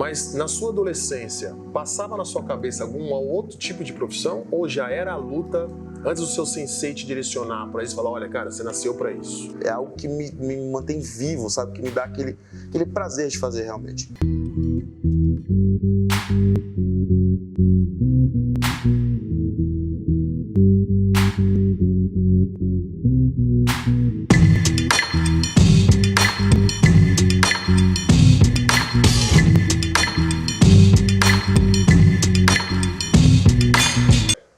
Mas na sua adolescência, passava na sua cabeça algum outro tipo de profissão ou já era a luta antes do seu sensei te direcionar para isso e falar, olha, cara, você nasceu para isso? É algo que me mantém vivo, sabe? Que me dá aquele prazer de fazer realmente.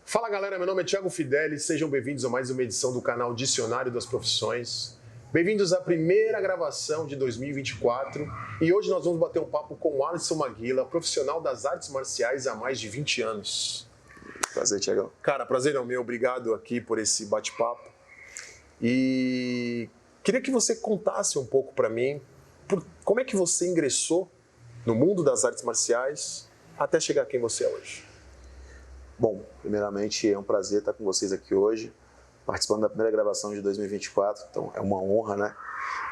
Fala galera, meu nome é Thiago Fideli, sejam bem-vindos a mais uma edição do canal Dicionário das Profissões. Bem-vindos à primeira gravação de 2024 e hoje nós vamos bater um papo com o Alisson Maguila, profissional das artes marciais há mais de 20 anos. Prazer, Thiagão. Cara, prazer é o meu, obrigado aqui por esse bate-papo. E queria que você contasse um pouco para mim como é que você ingressou no mundo das artes marciais até chegar quem você é hoje. Bom, primeiramente é um prazer estar com vocês aqui hoje, participando da primeira gravação de 2024, então é uma honra, né?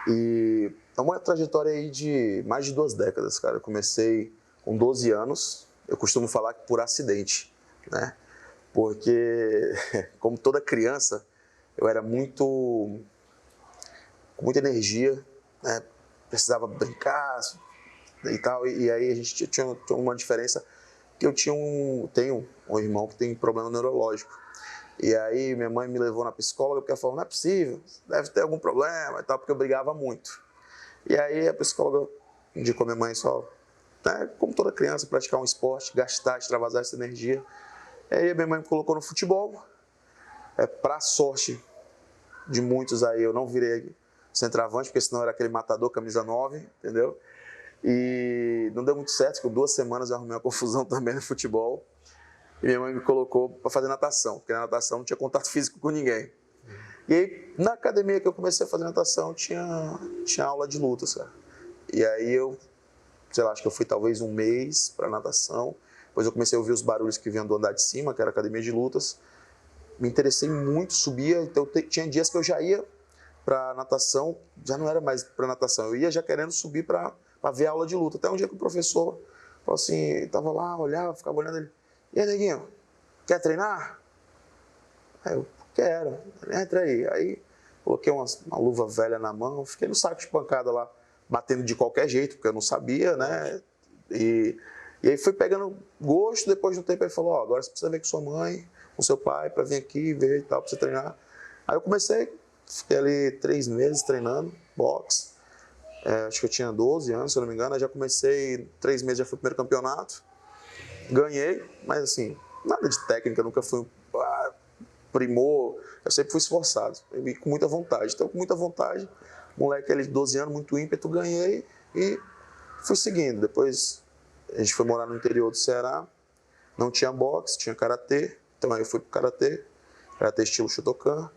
E é uma trajetória aí de mais de 2 décadas, cara. Eu comecei com 12 anos, eu costumo falar que por acidente, né? Porque, como toda criança, eu era com muita energia, né? Precisava brincar e tal, e aí a gente tinha uma diferença que eu tenho um irmão que tem problema neurológico. E aí minha mãe me levou na psicóloga porque ela falou, não é possível, deve ter algum problema e tal, porque eu brigava muito. E aí a psicóloga indicou minha mãe só, né, como toda criança, praticar um esporte, gastar, extravasar essa energia. E aí minha mãe me colocou no futebol. Pra sorte de muitos aí, eu não virei centroavante, porque senão era aquele matador, camisa 9, entendeu? E não deu muito certo, com 2 semanas eu arrumei uma confusão também no futebol. E minha mãe me colocou para fazer natação, porque na natação não tinha contato físico com ninguém. E aí, na academia que eu comecei a fazer natação, tinha aula de lutas, cara. E aí eu, sei lá, acho que eu fui talvez 1 mês para natação. Depois eu comecei a ouvir os barulhos que vinham do andar de cima, que era a academia de lutas. Me interessei muito, subia, então tinha dias que eu já ia para natação, já não era mais para natação, eu ia já querendo subir para ver a aula de luta. Até um dia que o professor falou assim, tava lá, olhava, ficava olhando ele. E aí, neguinho, quer treinar? Aí eu, quero. Entra aí. Aí coloquei uma luva velha na mão, fiquei no saco de pancada lá, batendo de qualquer jeito, porque eu não sabia, né? E aí fui pegando gosto, depois de um tempo ele falou, agora você precisa ver com sua mãe, com seu pai, para vir aqui ver e tal, para você treinar. Aí eu comecei, fiquei ali 3 meses treinando, boxe. Acho que eu tinha 12 anos, se eu não me engano. Aí já comecei, 3 meses já fui pro primeiro campeonato. Ganhei, mas assim, nada de técnica, nunca fui primor. Eu sempre fui esforçado, e com muita vontade. Então, com muita vontade, moleque ali de 12 anos, muito ímpeto, ganhei e fui seguindo. Depois a gente foi morar no interior do Ceará, não tinha boxe, tinha karatê. Então aí eu fui pro karatê estilo Shotokan.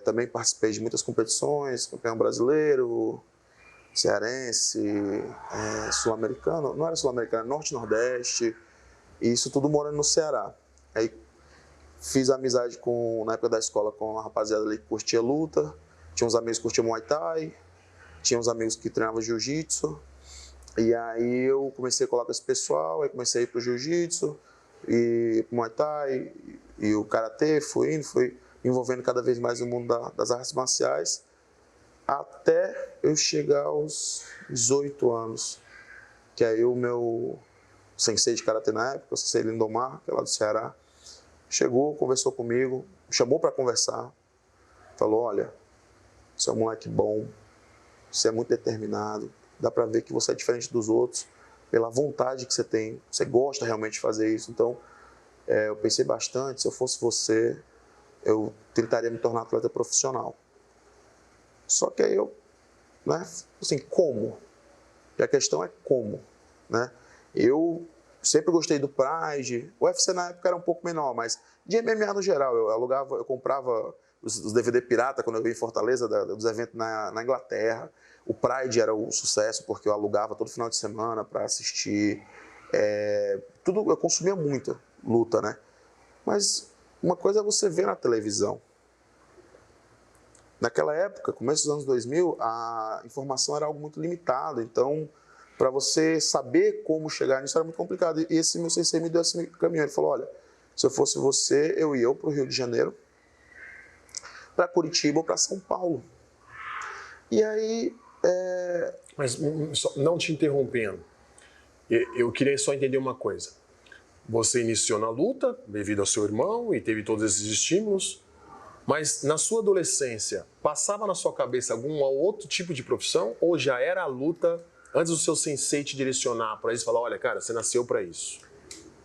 Também participei de muitas competições, campeão brasileiro, cearense, sul-americano, não era sul-americano, norte-nordeste, e isso tudo morando no Ceará. Aí fiz amizade na época da escola com uma rapaziada ali que curtia luta, tinha uns amigos que curtiam Muay Thai, tinha uns amigos que treinavam Jiu-Jitsu, e aí eu comecei a colar com esse pessoal, aí comecei a ir pro Jiu-Jitsu, e pro Muay Thai, e o Karatê, fui me envolvendo cada vez mais no mundo das artes marciais, até eu chegar aos 18 anos, que aí o meu sensei de karatê na época, o sensei Lindomar, que é lá do Ceará, chegou, conversou comigo, me chamou para conversar, falou, olha, você é um moleque bom, você é muito determinado, dá para ver que você é diferente dos outros, pela vontade que você tem, você gosta realmente de fazer isso, então eu pensei bastante, se eu fosse você, eu tentaria me tornar atleta profissional. Só que aí eu, né, assim, como? E a questão é como, né? Eu sempre gostei do Pride, o UFC na época era um pouco menor, mas de MMA no geral, eu comprava os DVD pirata quando eu vim em Fortaleza, dos eventos na Inglaterra. O Pride era o sucesso, porque eu alugava todo final de semana para assistir. Tudo, eu consumia muita luta, né? Mas uma coisa é você ver na televisão. Naquela época, começo dos anos 2000, a informação era algo muito limitado, então para você saber como chegar nisso era muito complicado. E esse meu sensei me deu esse caminho. Ele falou, olha, se eu fosse você, eu ia para o Rio de Janeiro, para Curitiba ou para São Paulo. E aí... Mas não te interrompendo, eu queria só entender uma coisa. Você iniciou na luta devido ao seu irmão e teve todos esses estímulos, mas na sua adolescência, passava na sua cabeça algum outro tipo de profissão ou já era a luta antes do seu sensei te direcionar para isso e falar, olha, cara, você nasceu para isso?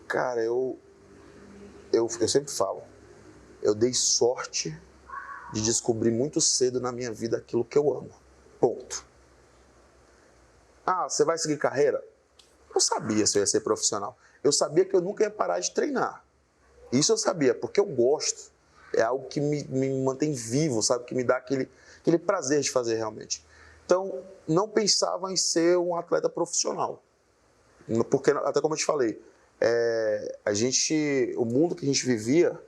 Cara, eu sempre falo, eu dei sorte de descobrir muito cedo na minha vida aquilo que eu amo. Ponto. Ah, você vai seguir carreira? Eu sabia se eu ia ser profissional. Eu sabia que eu nunca ia parar de treinar. Isso eu sabia, porque eu gosto. É algo que me mantém vivo, sabe? Que me dá aquele prazer de fazer realmente. Então, não pensava em ser um atleta profissional. Porque, até como eu te falei, o mundo que a gente vivia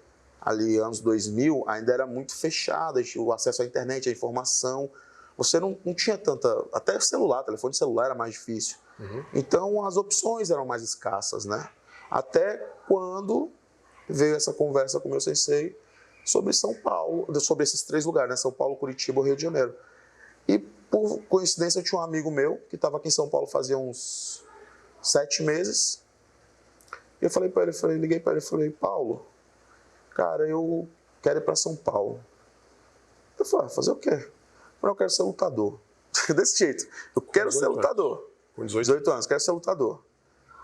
ali, anos 2000, ainda era muito fechado. O acesso à internet, à informação... Você não tinha tanta... Até celular, telefone celular era mais difícil. Uhum. Então, as opções eram mais escassas, né? Até quando veio essa conversa com o meu sensei sobre São Paulo, sobre esses 3 lugares, né? São Paulo, Curitiba e Rio de Janeiro. E, por coincidência, eu tinha um amigo meu que estava aqui em São Paulo fazia uns 7 meses. E eu falei para ele, liguei para ele e falei, Paulo, cara, eu quero ir para São Paulo. Eu falei, fazer o quê? Eu quero ser lutador. Desse jeito. Eu quero ser lutador. Com 18 anos, quero ser lutador.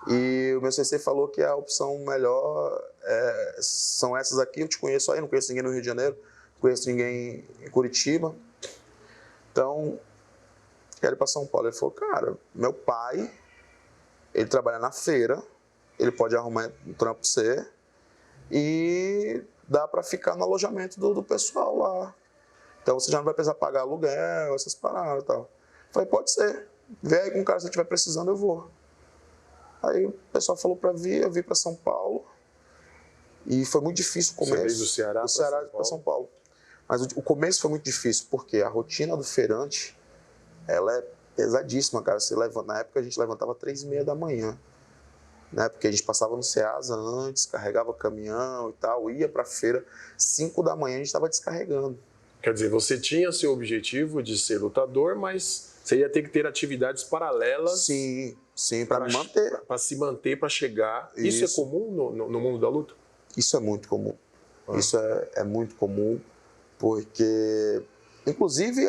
E o meu sensei falou que a opção melhor são essas aqui. Eu te conheço aí, não conheço ninguém no Rio de Janeiro, não conheço ninguém em Curitiba. Então, quero ir para São Paulo. Ele falou, cara, meu pai, ele trabalha na feira, ele pode arrumar um trampo pra você e dá para ficar no alojamento do pessoal lá. Então você já não vai precisar pagar aluguel, essas paradas e tal. Eu falei, pode ser. Vê aí com o cara, se eu estiver precisando, eu vou. Aí o pessoal falou para vir, eu vim para São Paulo. E foi muito difícil o começo. Você veio do Ceará para São Paulo. Mas o começo foi muito difícil, porque a rotina do feirante, ela é pesadíssima, cara. Na época a gente levantava 3h30 da manhã. Né? Porque a gente passava no Ceasa antes, carregava caminhão e tal, ia para a feira. 5 da manhã a gente estava descarregando. Quer dizer, você tinha seu objetivo de ser lutador, mas você ia ter que ter atividades paralelas. Sim, para me manter. Para se manter, para chegar. Isso é comum no mundo da luta? Isso é muito comum. Isso é muito comum, porque, inclusive,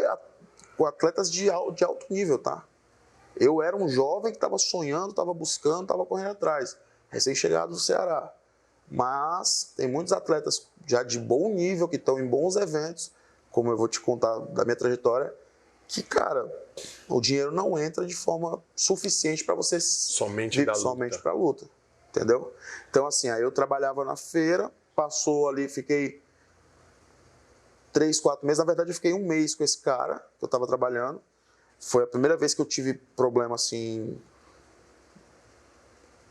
com atletas de alto nível, tá? Eu era um jovem que estava sonhando, estava buscando, estava correndo atrás. Recém-chegado do Ceará. Mas tem muitos atletas já de bom nível, que estão em bons eventos, como eu vou te contar da minha trajetória, que, cara, o dinheiro não entra de forma suficiente para você somente para a luta, entendeu? Então, assim, aí eu trabalhava na feira, passou ali, fiquei 3, 4 meses, na verdade eu fiquei 1 mês com esse cara que eu estava trabalhando. Foi a primeira vez que eu tive problema, assim,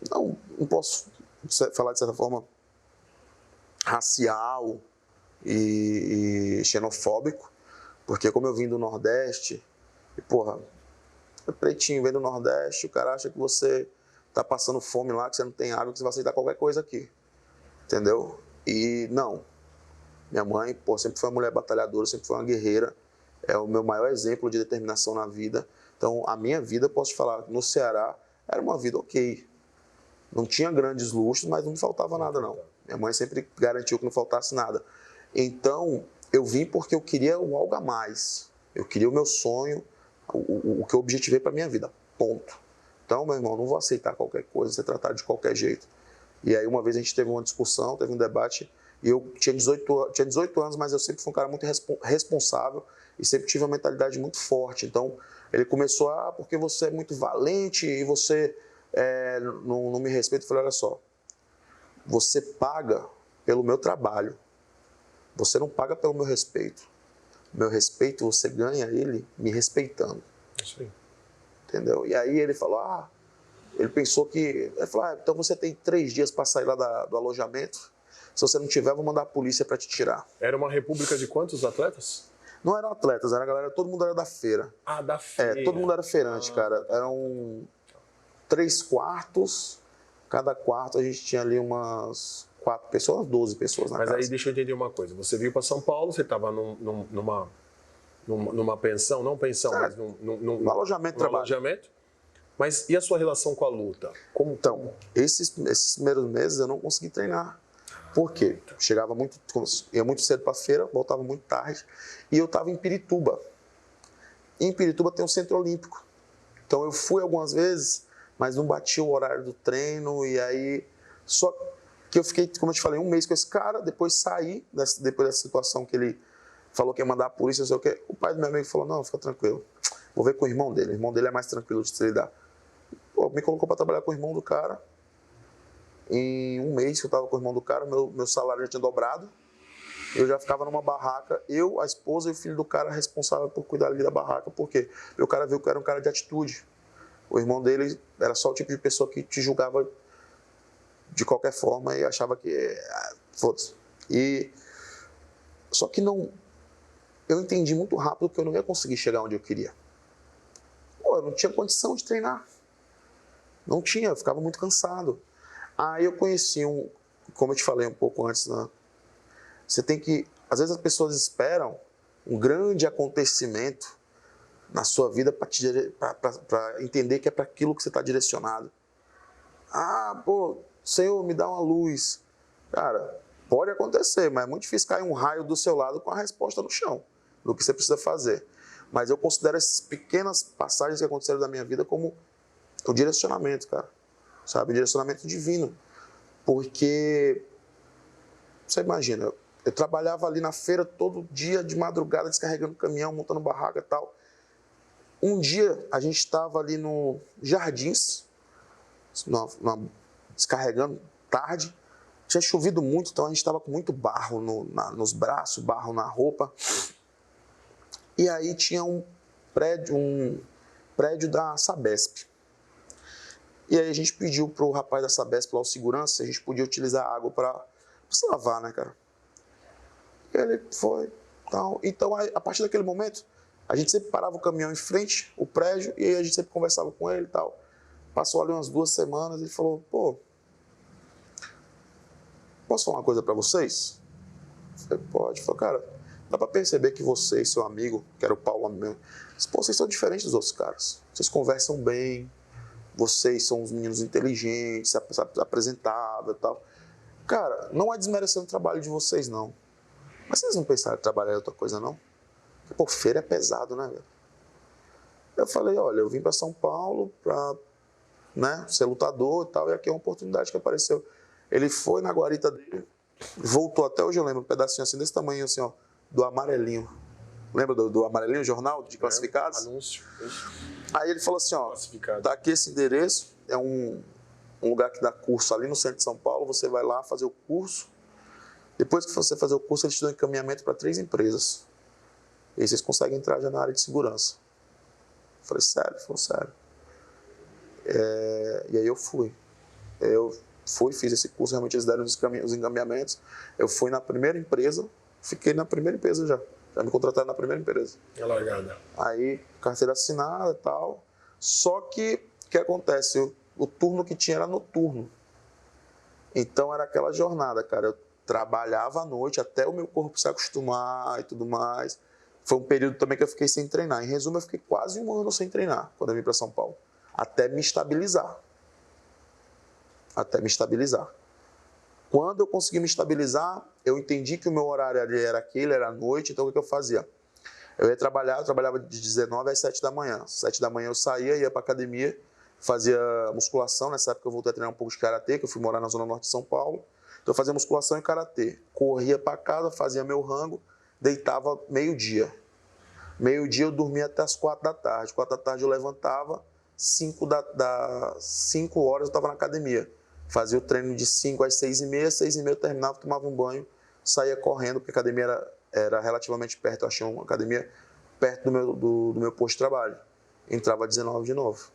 não posso falar de certa forma, racial e xenofóbico, porque como eu vim do Nordeste, e porra, pretinho, vem do Nordeste, o cara acha que você tá passando fome lá, que você não tem água, que você vai aceitar qualquer coisa aqui, entendeu? E não, minha mãe, pô, sempre foi uma mulher batalhadora, sempre foi uma guerreira, é o meu maior exemplo de determinação na vida. Então, a minha vida, posso te falar, no Ceará, era uma vida ok. Não tinha grandes luxos, mas não me faltava nada, não. Minha mãe sempre garantiu que não faltasse nada. Então, eu vim porque eu queria algo a mais. Eu queria o meu sonho, o que eu objetivei para a minha vida. Ponto. Então, meu irmão, não vou aceitar qualquer coisa, ser tratado de qualquer jeito. E aí, uma vez a gente teve uma discussão, teve um debate, e eu tinha 18 anos, mas eu sempre fui um cara muito responsável e sempre tive uma mentalidade muito forte. Então, ele começou, porque você é muito valente e você não me respeita. Eu falei, olha só, você paga pelo meu trabalho, você não paga pelo meu respeito. Meu respeito, você ganha ele me respeitando. Sim. Entendeu? E aí ele falou, ele pensou que... Ele falou, então você tem 3 dias para sair lá do alojamento. Se você não tiver, eu vou mandar a polícia para te tirar. Era uma república de quantos atletas? Não eram atletas, era a galera, todo mundo era da feira. Da feira. Todo mundo era feirante, cara. 3 quartos, cada quarto a gente tinha ali umas 4 pessoas, 12 pessoas na casa. Mas aí deixa eu entender uma coisa, você veio para São Paulo, você estava numa pensão, não pensão, mas num alojamento, alojamento. Mas e a sua relação com a luta? Então, esses primeiros meses eu não consegui treinar. Por quê? Ia muito cedo para a feira, voltava muito tarde, e eu estava em Pirituba. Em Pirituba tem um centro olímpico. Então eu fui algumas vezes, mas não bati o horário do treino, e aí só que eu fiquei, como eu te falei, um mês com esse cara, depois saí, depois dessa situação que ele falou que ia mandar a polícia, não sei o quê. O pai do meu amigo falou, não, fica tranquilo, vou ver com o irmão dele é mais tranquilo de se lidar. Pô, me colocou para trabalhar com o irmão do cara. Em um mês que eu estava com o irmão do cara, meu salário já tinha dobrado. Eu já ficava numa barraca, eu, a esposa e o filho do cara responsável por cuidar ali da barraca, porque o cara viu que eu era um cara de atitude. O irmão dele era só o tipo de pessoa que te julgava de qualquer forma e achava que foda-se. Só que não, eu entendi muito rápido que eu não ia conseguir chegar onde eu queria. Pô, eu não tinha condição de treinar. Não tinha, eu ficava muito cansado. Aí eu conheci como eu te falei um pouco antes, né? Você tem que, às vezes as pessoas esperam um grande acontecimento na sua vida para entender que é para aquilo que você está direcionado. Ah, pô, Senhor, me dá uma luz. Cara, pode acontecer, mas é muito difícil cair um raio do seu lado com a resposta no chão do que você precisa fazer. Mas eu considero essas pequenas passagens que aconteceram na minha vida como o direcionamento, cara. Sabe? O direcionamento divino. Porque, você imagina, eu trabalhava ali na feira todo dia, de madrugada, descarregando caminhão, montando barraca e tal. Um dia, a gente estava ali no Jardins, descarregando tarde. Tinha chovido muito, então a gente estava com muito barro nos braços, barro na roupa. E aí tinha um prédio da Sabesp. E aí a gente pediu pro rapaz da Sabesp lá, o segurança, se a gente podia utilizar a água para se lavar, né, cara? E ele foi, tal. Então, a partir daquele momento, a gente sempre parava o caminhão em frente, o prédio, e aí a gente sempre conversava com ele e tal. Passou ali umas 2 semanas e ele falou, pô, posso falar uma coisa para vocês? Eu falei, pode. Ele falou, cara, dá para perceber que você e seu amigo, que era o Paulo, pô, vocês são diferentes dos outros caras. Vocês conversam bem, vocês são uns meninos inteligentes, apresentáveis e tal. Cara, não é desmerecendo o trabalho de vocês, não. Mas vocês não pensaram em trabalhar em outra coisa, não? Pô, feira é pesado, né, velho? Eu falei, olha, eu vim para São Paulo para, né, ser lutador e tal, e aqui é uma oportunidade que apareceu. Ele foi na guarita dele, voltou, até hoje eu lembro, um pedacinho assim, desse tamanho assim, ó, do amarelinho. Lembra do amarelinho, jornal de classificados? Anúncio. Aí ele falou assim, ó, tá aqui esse endereço, é um lugar que dá curso ali no centro de São Paulo, você vai lá fazer o curso. Depois que você fazer o curso, eles te dão encaminhamento para 3 empresas. E aí vocês conseguem entrar já na área de segurança. Eu falei, sério? Ele falou, sério. E aí eu fui. Fiz esse curso, realmente eles deram os encaminhamentos. Eu fui na primeira empresa, fiquei na primeira empresa já. Já me contrataram na primeira empresa. É largada. Aí, carteira assinada e tal. Só que, o que acontece? O turno que tinha era noturno. Então, era aquela jornada, cara. Eu trabalhava à noite até o meu corpo se acostumar e tudo mais. Foi um período também que eu fiquei sem treinar. Em resumo, eu fiquei quase 1 ano sem treinar quando eu vim para São Paulo. Até me estabilizar. Quando eu consegui me estabilizar, eu entendi que o meu horário ali era aquele, era à noite, então o que eu fazia? Eu trabalhava de 19 às 7 da manhã. Às 7 da manhã eu saía, ia para academia, fazia musculação. Nessa época eu voltei a treinar um pouco de karatê, que eu fui morar na zona norte de São Paulo. Então eu fazia musculação e karatê. Corria para casa, fazia meu rango, deitava meio-dia. Meio-dia eu dormia até as 4 da tarde. 4 da tarde eu levantava, 5 horas eu estava na academia. Fazia o treino de 5 às 6h30, 6h30 eu terminava, tomava um banho, saía correndo, porque a academia era relativamente perto, eu achei uma academia perto do meu posto de trabalho. Entrava às 19 de novo.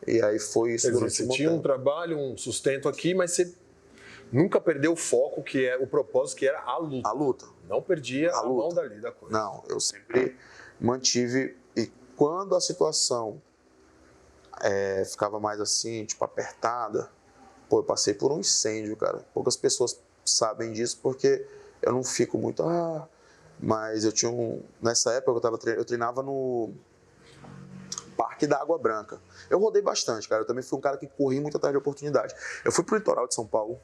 E aí foi isso. Quer dizer, você tinha um trabalho, um sustento aqui, mas você nunca perdeu o foco, que é o propósito, que era a luta. A luta. Não perdia a mão dali da coisa. Não, eu sempre mantive. E quando a situação ficava mais assim, tipo, apertada. Pô, eu passei por um incêndio, cara. Poucas pessoas sabem disso porque eu não fico muito... mas eu tinha nessa época eu treinava no Parque da Água Branca. Eu rodei bastante, cara. Eu também fui um cara que corri muito atrás de oportunidade. Eu fui pro litoral de São Paulo,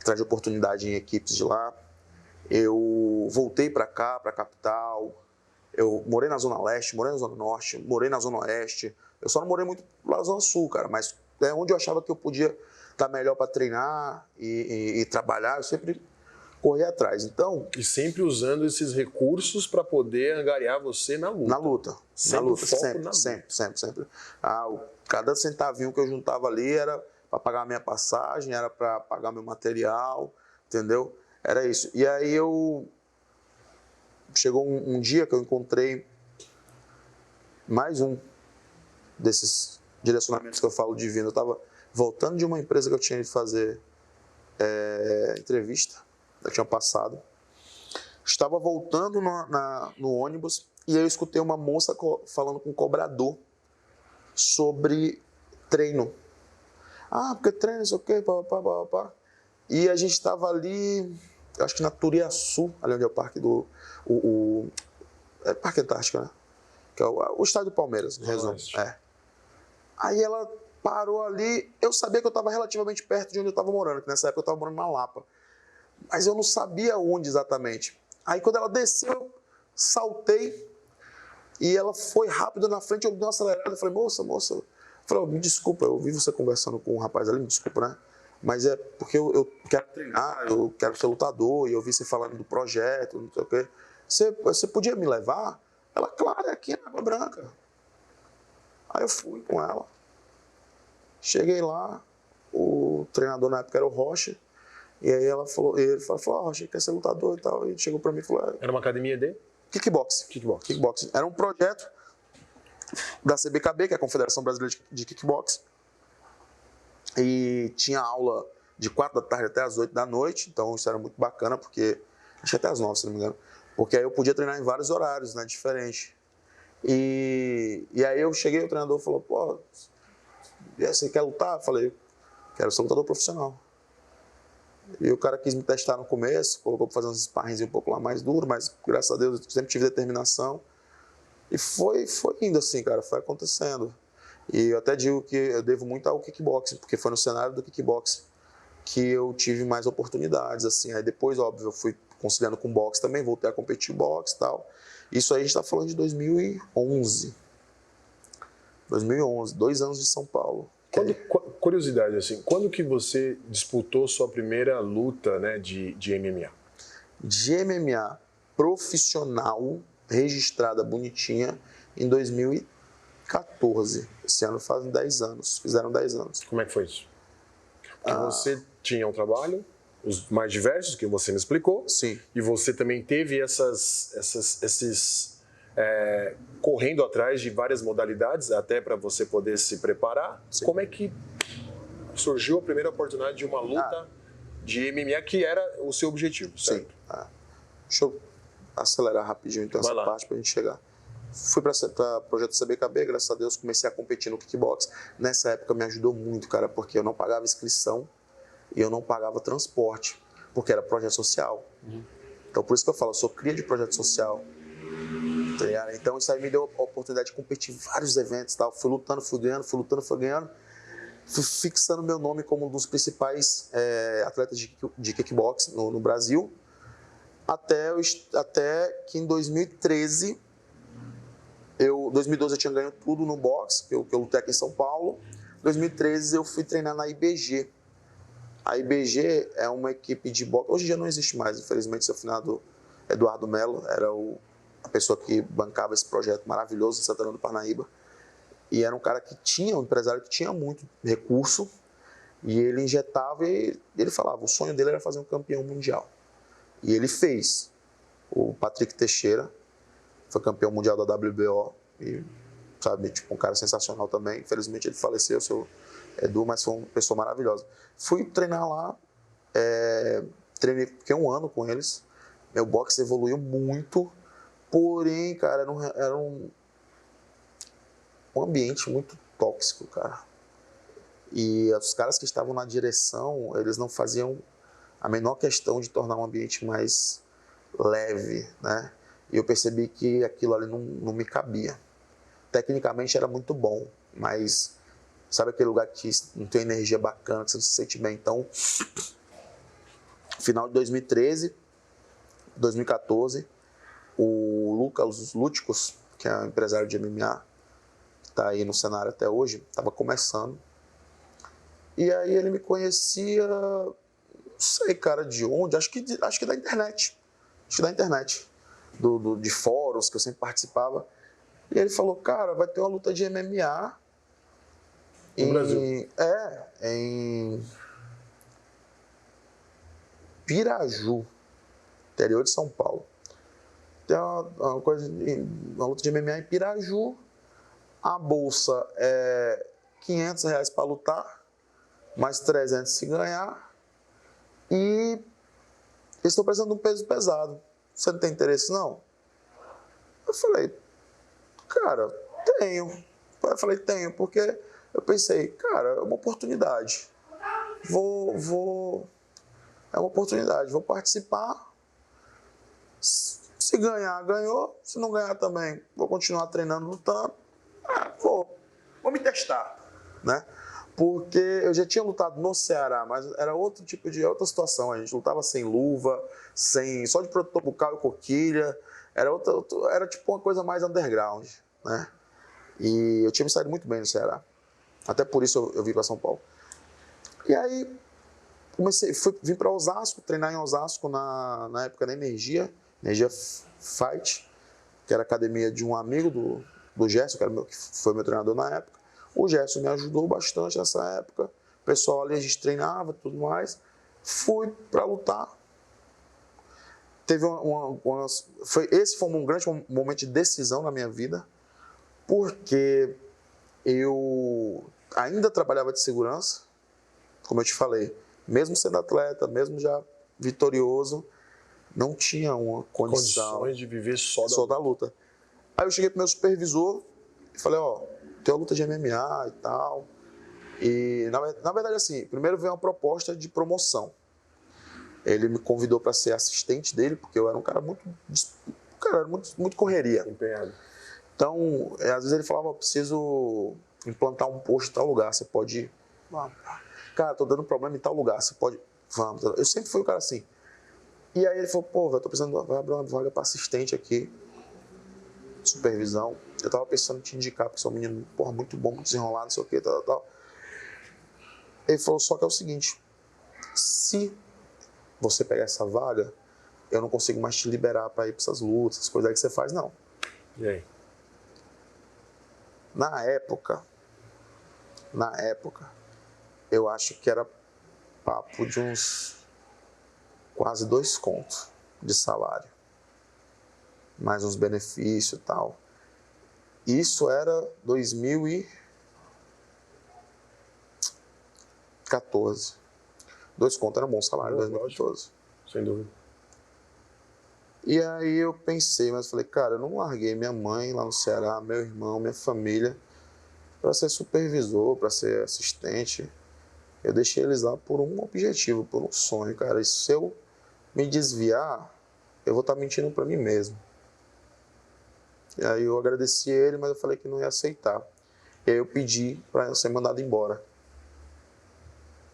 atrás de oportunidade em equipes de lá. Eu voltei para cá, para a capital. Eu morei na Zona Leste, morei na Zona Norte, morei na Zona Oeste. Eu só não morei muito lá na Zona Sul, cara. Mas é onde eu achava que eu podia estar melhor para treinar e trabalhar. Eu sempre corri atrás. Então, e sempre usando esses recursos para poder angariar você na luta. Na luta. Sempre na luta. foco Sempre, na luta. sempre. Cada centavinho que eu juntava ali era para pagar a minha passagem, era para pagar meu material, entendeu? Era isso. E aí chegou um dia que eu encontrei mais um desses direcionamentos que eu falo divino. Eu estava voltando de uma empresa que eu tinha ido fazer entrevista, eu tinha passado. Estava voltando no ônibus e eu escutei uma moça falando com um cobrador sobre treino. Porque treino, não sei o quê, pá. E a gente estava ali, acho que na Turiaçu, ali onde é o parque Parque Antártica, né? Que é o estádio do Palmeiras, em resumo. Aí ela parou ali, eu sabia que eu estava relativamente perto de onde eu estava morando, que nessa época eu estava morando na Lapa. Mas eu não sabia onde exatamente. Aí quando ela desceu, eu saltei e ela foi rápido na frente, eu dei uma acelerada, eu falei, moça. Eu falei, me desculpa, eu vi você conversando com um rapaz ali, me desculpa, né? Mas é porque eu quero treinar, eu quero ser lutador, e eu vi você falando do projeto, não sei o quê. Você podia me levar? Ela, claro, é aqui na Água Branca. Aí eu fui com ela. Cheguei lá, o treinador na época era o Rocha, e aí ele falou, Rocha, quer ser lutador e tal. E chegou pra mim e falou... Era uma academia de? Kickboxing. Era um projeto da CBKB, que é a Confederação Brasileira de Kickboxing. E tinha aula de 4 da tarde até as 8 da noite. Então isso era muito bacana, porque... Acho que até as 9, se não me engano. Porque aí eu podia treinar em vários horários, né? Diferente. E aí eu cheguei, o treinador falou, pô, você quer lutar? Eu falei, quero ser lutador profissional. E o cara quis me testar no começo, colocou para fazer uns sparrings um pouco lá mais duro, mas graças a Deus eu sempre tive determinação. E foi indo assim, cara, foi acontecendo. E eu até digo que eu devo muito ao kickboxing, porque foi no cenário do kickboxing que eu tive mais oportunidades, assim. Aí depois, óbvio, eu fui conciliando com boxe também, voltei a competir boxe e tal. Isso aí a gente está falando de 2011. 2 anos de São Paulo. Curiosidade, assim, quando que você disputou sua primeira luta, né, de MMA? De MMA profissional, registrada, bonitinha, em 2014. Esse ano fazem 10 anos, fizeram 10 anos. Como é que foi isso? Porque você tinha um trabalho, os mais diversos, que você me explicou. Sim. E você também teve correndo atrás de várias modalidades, até para você poder se preparar. Sim. Como é que surgiu a primeira oportunidade de uma luta de MMA, que era o seu objetivo, certo? Sim. Deixa eu acelerar rapidinho então essa parte para a gente chegar. Fui para o projeto CBKB, graças a Deus comecei a competir no kickbox. Nessa época me ajudou muito, cara, porque eu não pagava inscrição e eu não pagava transporte, porque era projeto social. Então por isso que eu falo, eu sou cria de projeto social. Então isso aí me deu a oportunidade de competir em vários eventos, tal. Fui lutando, fui ganhando. Fui fixando meu nome como um dos principais atletas de kickboxing no Brasil, até que em 2013, 2012 eu tinha ganho tudo no boxe, que eu lutei aqui em São Paulo. Em 2013 eu fui treinar na IBG. A IBG é uma equipe de boxe, hoje já não existe mais, infelizmente, seu finado Eduardo Melo era a pessoa que bancava esse projeto maravilhoso em Santana do Parnaíba. E era um cara um empresário que tinha muito recurso, e ele injetava e ele falava, o sonho dele era fazer um campeão mundial. E ele fez. O Patrick Teixeira foi campeão mundial da WBO, e, sabe, tipo, um cara sensacional também. Infelizmente ele faleceu, seu Edu, mas foi uma pessoa maravilhosa. Fui treinar lá, treinei, fiquei 1 ano com eles. Meu boxe evoluiu muito, porém, cara, era um ambiente muito tóxico, cara. E os caras que estavam na direção, eles não faziam a menor questão de tornar um ambiente mais leve, né? E eu percebi que aquilo ali não me cabia. Tecnicamente era muito bom, mas sabe aquele lugar que não tem energia bacana, que você não se sente bem? Então, final de 2013, 2014, o Lucas Lúticos, que é um empresário de MMA, que está aí no cenário até hoje, estava começando. E aí ele me conhecia, não sei, cara, de onde, acho que da internet. Acho que da internet, de fóruns que eu sempre participava. E ele falou, cara, vai ter uma luta de MMA no Brasil. Em Piraju, interior de São Paulo. Tem uma luta de MMA em Piraju. A bolsa é R$500 para lutar, mais 300 se ganhar. E eles estão precisando de um peso pesado. Você não tem interesse, não? Eu falei, cara, tenho. Eu falei, tenho, porque eu pensei, cara, é uma oportunidade. É uma oportunidade, vou participar. Se ganhar, ganhou. Se não ganhar também, vou continuar treinando, lutando. Vou me testar, né? Porque eu já tinha lutado no Ceará, mas era outro tipo de outra situação. A gente lutava sem luva, só de protetor bucal e coquilha. Era tipo uma coisa mais underground, né? E eu tinha me saído muito bem no Ceará. Até por isso eu vim para São Paulo. E aí vim para Osasco, treinar em Osasco na época da Energia Fight, que era a academia de um amigo do Gerson, que foi meu treinador na época. O Gerson me ajudou bastante nessa época. O pessoal ali, a gente treinava e tudo mais. Fui para lutar. Teve esse foi um grande momento de decisão na minha vida, porque eu ainda trabalhava de segurança, como eu te falei, mesmo sendo atleta, mesmo já vitorioso, não tinha uma condições de viver só da luta. Aí eu cheguei pro meu supervisor e falei, tem uma luta de MMA e tal. E na verdade, assim, primeiro veio uma proposta de promoção. Ele me convidou para ser assistente dele, porque eu era um cara muito correria. Empenhado. Então, às vezes ele falava, preciso implantar um posto em tal lugar, você pode ir? Cara, tô dando problema em tal lugar, você pode? Vamos. Eu sempre fui um cara assim. E aí ele falou, velho, tô precisando, vai abrir uma vaga para assistente aqui, supervisão. Eu tava pensando em te indicar, porque você é um menino, muito bom, muito desenrolado, não sei o que, tal. Ele falou, só que é o seguinte, se você pegar essa vaga, eu não consigo mais te liberar para ir para essas lutas, essas coisas aí que você faz, não. E aí? Na época, eu acho que era papo de uns quase 2 contos de salário, mais uns benefícios e tal. Isso era 2014. 2 contos era um bom salário, 2014. Sem dúvida. E aí eu pensei, mas falei, cara, eu não larguei minha mãe lá no Ceará, meu irmão, minha família, para ser supervisor, para ser assistente. Eu deixei eles lá por um objetivo, por um sonho, cara. E se eu me desviar, eu vou estar mentindo para mim mesmo. E aí eu agradeci ele, mas eu falei que não ia aceitar. E aí eu pedi para ser mandado embora.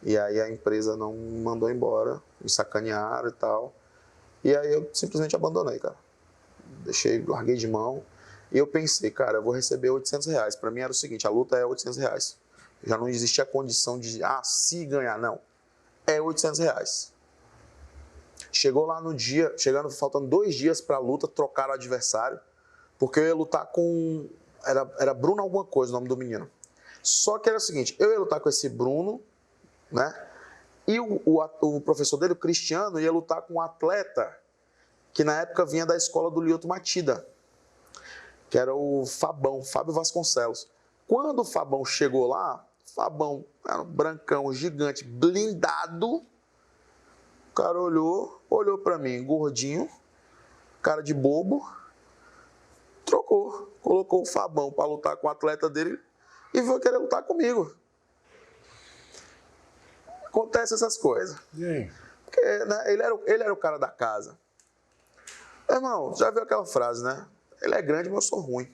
E aí a empresa não me mandou embora, me sacanearam e tal. E aí eu simplesmente abandonei, cara. Larguei de mão. E eu pensei, cara, eu vou receber R$800. Para mim era o seguinte, a luta é R$800. Já não existia a condição de, se ganhar, não. É R$800. Chegou lá no dia, faltando 2 dias para a luta, trocaram o adversário, porque eu ia lutar com... Era Bruno alguma coisa o nome do menino. Só que era o seguinte, eu ia lutar com esse Bruno, né? E o professor dele, o Cristiano, ia lutar com um atleta que na época vinha da escola do Lioto Matida, que era o Fábio Vasconcelos. Quando o Fabão chegou lá, Fabão era um brancão, gigante, blindado. O cara olhou pra mim, gordinho, cara de bobo, trocou, colocou o Fabão para lutar com o atleta dele e vai querer lutar comigo. Acontece essas coisas. E aí? Porque, né, ele era o cara da casa. Irmão, já viu aquela frase, né? Ele é grande, mas eu sou ruim.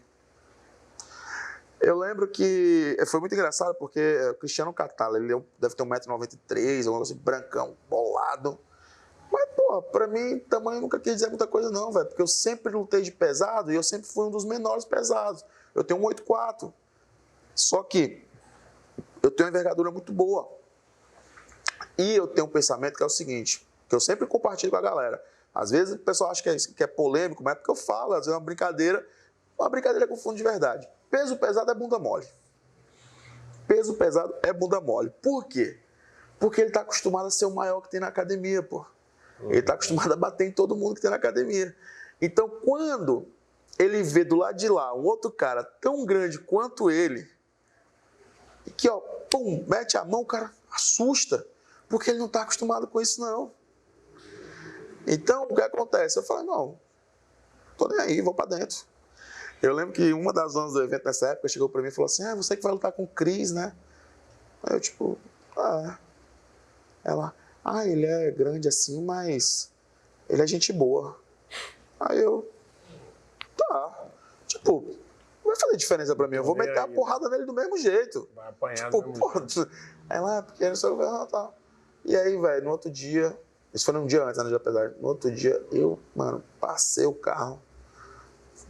Eu lembro que foi muito engraçado porque o Cristiano Catala, ele deve ter 1,93 m, um negócio brancão, bolado. Mas, pô, pra mim, tamanho nunca quis dizer muita coisa não, velho. Porque eu sempre lutei de pesado e eu sempre fui um dos menores pesados. Eu tenho 1,84 m. Só que eu tenho uma envergadura muito boa. E eu tenho um pensamento que é o seguinte, que eu sempre compartilho com a galera. Às vezes o pessoal acha que é polêmico, mas é porque eu falo, às vezes é uma brincadeira com fundo de verdade. Peso pesado é bunda mole. Peso pesado é bunda mole. Por quê? Porque ele está acostumado a ser o maior que tem na academia, pô. Ele está acostumado a bater em todo mundo que tem na academia. Então, quando ele vê do lado de lá um outro cara tão grande quanto ele, que, ó, pum, mete a mão, o cara assusta, porque ele não está acostumado com isso, não. Então, o que acontece? Eu falei, não, tô nem aí, vou para dentro. Eu lembro que uma das donas do evento nessa época chegou para mim e falou assim, você que vai lutar com o Cris, né? Aí eu, tipo, Ela, ele é grande assim, mas ele é gente boa. Aí eu, tá. Tipo, não vai fazer diferença pra mim, eu vou meter a porrada nele do mesmo jeito. Vai apanhar tipo, do mesmo jeito. Ela, porque ele só vai tá. E aí, velho, no outro dia, isso foi um dia antes, né, de apesar. No outro dia, eu, mano, passei o carro.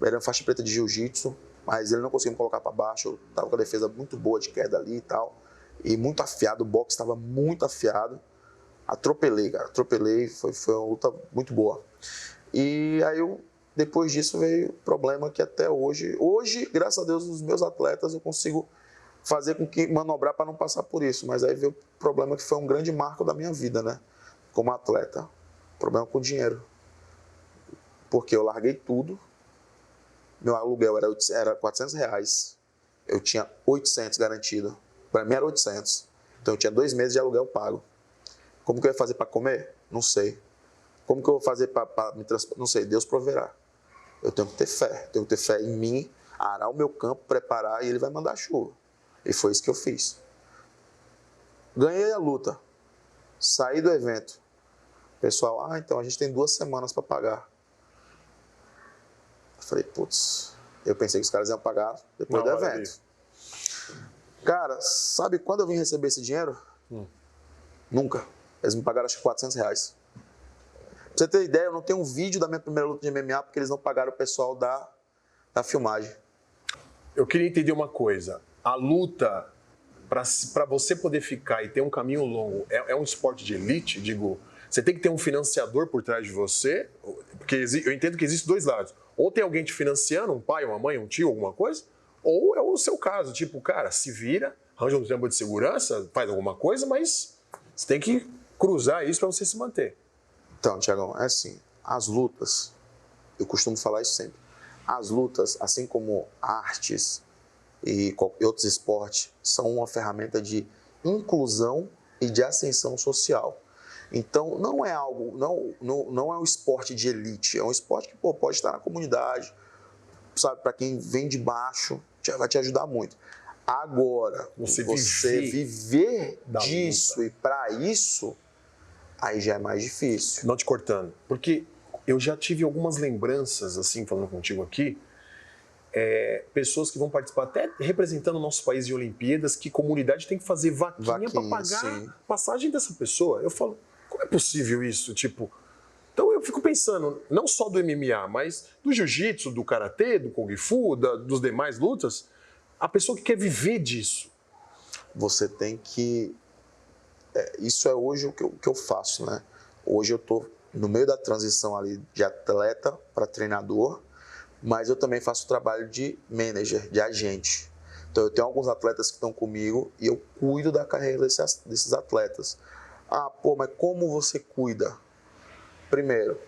Era uma faixa preta de jiu-jitsu, mas ele não conseguiu me colocar pra baixo. Eu tava com a defesa muito boa de queda ali e tal. E muito afiado, o boxe estava muito afiado. Atropelei, cara, foi uma luta muito boa. E aí, depois disso, veio o problema que até hoje, graças a Deus, os meus atletas eu consigo fazer com que manobrar para não passar por isso. Mas aí veio o problema que foi um grande marco da minha vida, né? Como atleta. Problema com dinheiro. Porque eu larguei tudo. Meu aluguel era R$400. Eu tinha 800 garantido. Para mim era 800. Então eu tinha 2 meses de aluguel pago. Como que eu ia fazer para comer? Não sei. Como que eu vou fazer para me transportar? Não sei. Deus proverá. Eu tenho que ter fé. Tenho que ter fé em mim, arar o meu campo, preparar e ele vai mandar chuva. E foi isso que eu fiz. Ganhei a luta. Saí do evento. Pessoal, então a gente tem 2 semanas para pagar. Eu falei, putz. Eu pensei que os caras iam pagar depois do evento. Cara, sabe quando eu vim receber esse dinheiro? Nunca. Eles me pagaram acho que R$400. Pra você ter ideia, eu não tenho um vídeo da minha primeira luta de MMA porque eles não pagaram o pessoal da filmagem. Eu queria entender uma coisa. A luta, para você poder ficar e ter um caminho longo, é um esporte de elite? Digo, você tem que ter um financiador por trás de você? Porque eu entendo que existem 2 lados. Ou tem alguém te financiando, um pai, uma mãe, um tio, alguma coisa, ou é o seu caso. Tipo, cara, se vira, arranja um tempo de segurança, faz alguma coisa, mas você tem que cruzar isso para você se manter. Então, Thiagão, é assim, as lutas, eu costumo falar isso sempre, as lutas, assim como artes e outros esportes, são uma ferramenta de inclusão e de ascensão social. Então, não é algo, não é um esporte de elite, é um esporte que pode estar na comunidade, sabe, para quem vem de baixo, vai te ajudar muito. Agora, você viver disso e para isso, aí já é mais difícil. Não te cortando, porque eu já tive algumas lembranças, assim, falando contigo aqui, pessoas que vão participar, até representando o nosso país em Olimpíadas, que comunidade tem que fazer vaquinha para pagar sim. a passagem dessa pessoa. Eu falo, como é possível isso? Tipo, então eu fico pensando, não só do MMA, mas do jiu-jitsu, do karatê, do kung fu, dos demais lutas, a pessoa que quer viver disso. Você tem que... isso é hoje o que eu faço, né? Hoje eu estou no meio da transição ali de atleta para treinador, mas eu também faço trabalho de manager, de agente. Então eu tenho alguns atletas que estão comigo e eu cuido da carreira desses atletas. Mas como você cuida? Primeiro,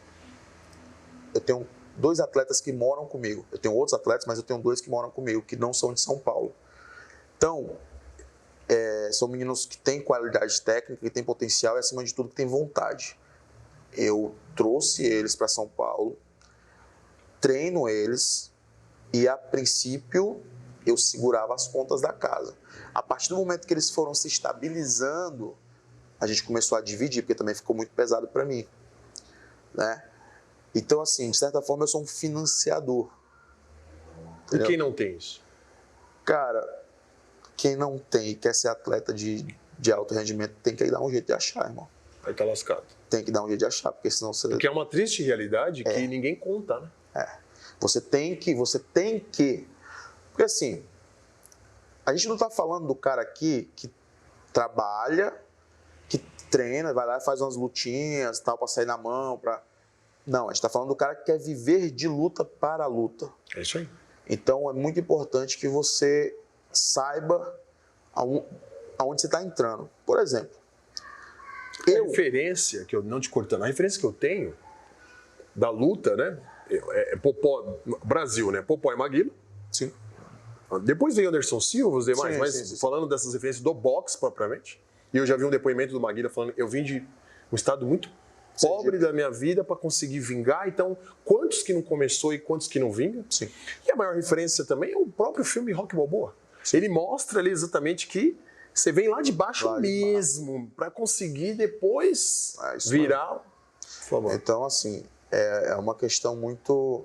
eu tenho 2 atletas que moram comigo. Eu tenho outros atletas, mas eu tenho 2 que moram comigo, que não são de São Paulo. Então, são meninos que têm qualidade técnica, que têm potencial e, acima de tudo, que têm vontade. Eu trouxe eles para São Paulo, treino eles e, a princípio, eu segurava as contas da casa. A partir do momento que eles foram se estabilizando, a gente começou a dividir, porque também ficou muito pesado para mim, né? Então, assim, de certa forma, eu sou um financiador. Entendeu? E quem não tem isso? Cara, quem não tem e quer ser atleta de alto rendimento tem que dar um jeito de achar, irmão. Aí tá lascado. Tem que dar um jeito de achar, porque senão você... Porque é uma triste realidade que ninguém conta, né? Você tem que... Porque assim, a gente não tá falando do cara aqui que trabalha, que treina, vai lá e faz umas lutinhas, tal, pra sair na mão, pra... Não, a gente tá falando do cara que quer viver de luta para a luta. É isso aí. Então, é muito importante que você saiba aonde você está entrando. Por exemplo, a referência, que eu não te cortando, a referência que eu tenho da luta, né? É Popó, Brasil, né? Popó e Maguila. Sim. Depois veio Anderson Silva, os demais, Sim, mas sim. falando dessas referências do boxe propriamente. E eu já vi um depoimento do Maguila falando, eu vim de um estado muito pobre da minha vida para conseguir vingar, então quantos que não começou e quantos que não vingam? Sim. E a maior referência também é o próprio filme Rock Balboa. Sim. Ele mostra ali exatamente que você vem lá de baixo mesmo para conseguir depois virar. Por favor. Então, assim, é uma questão muito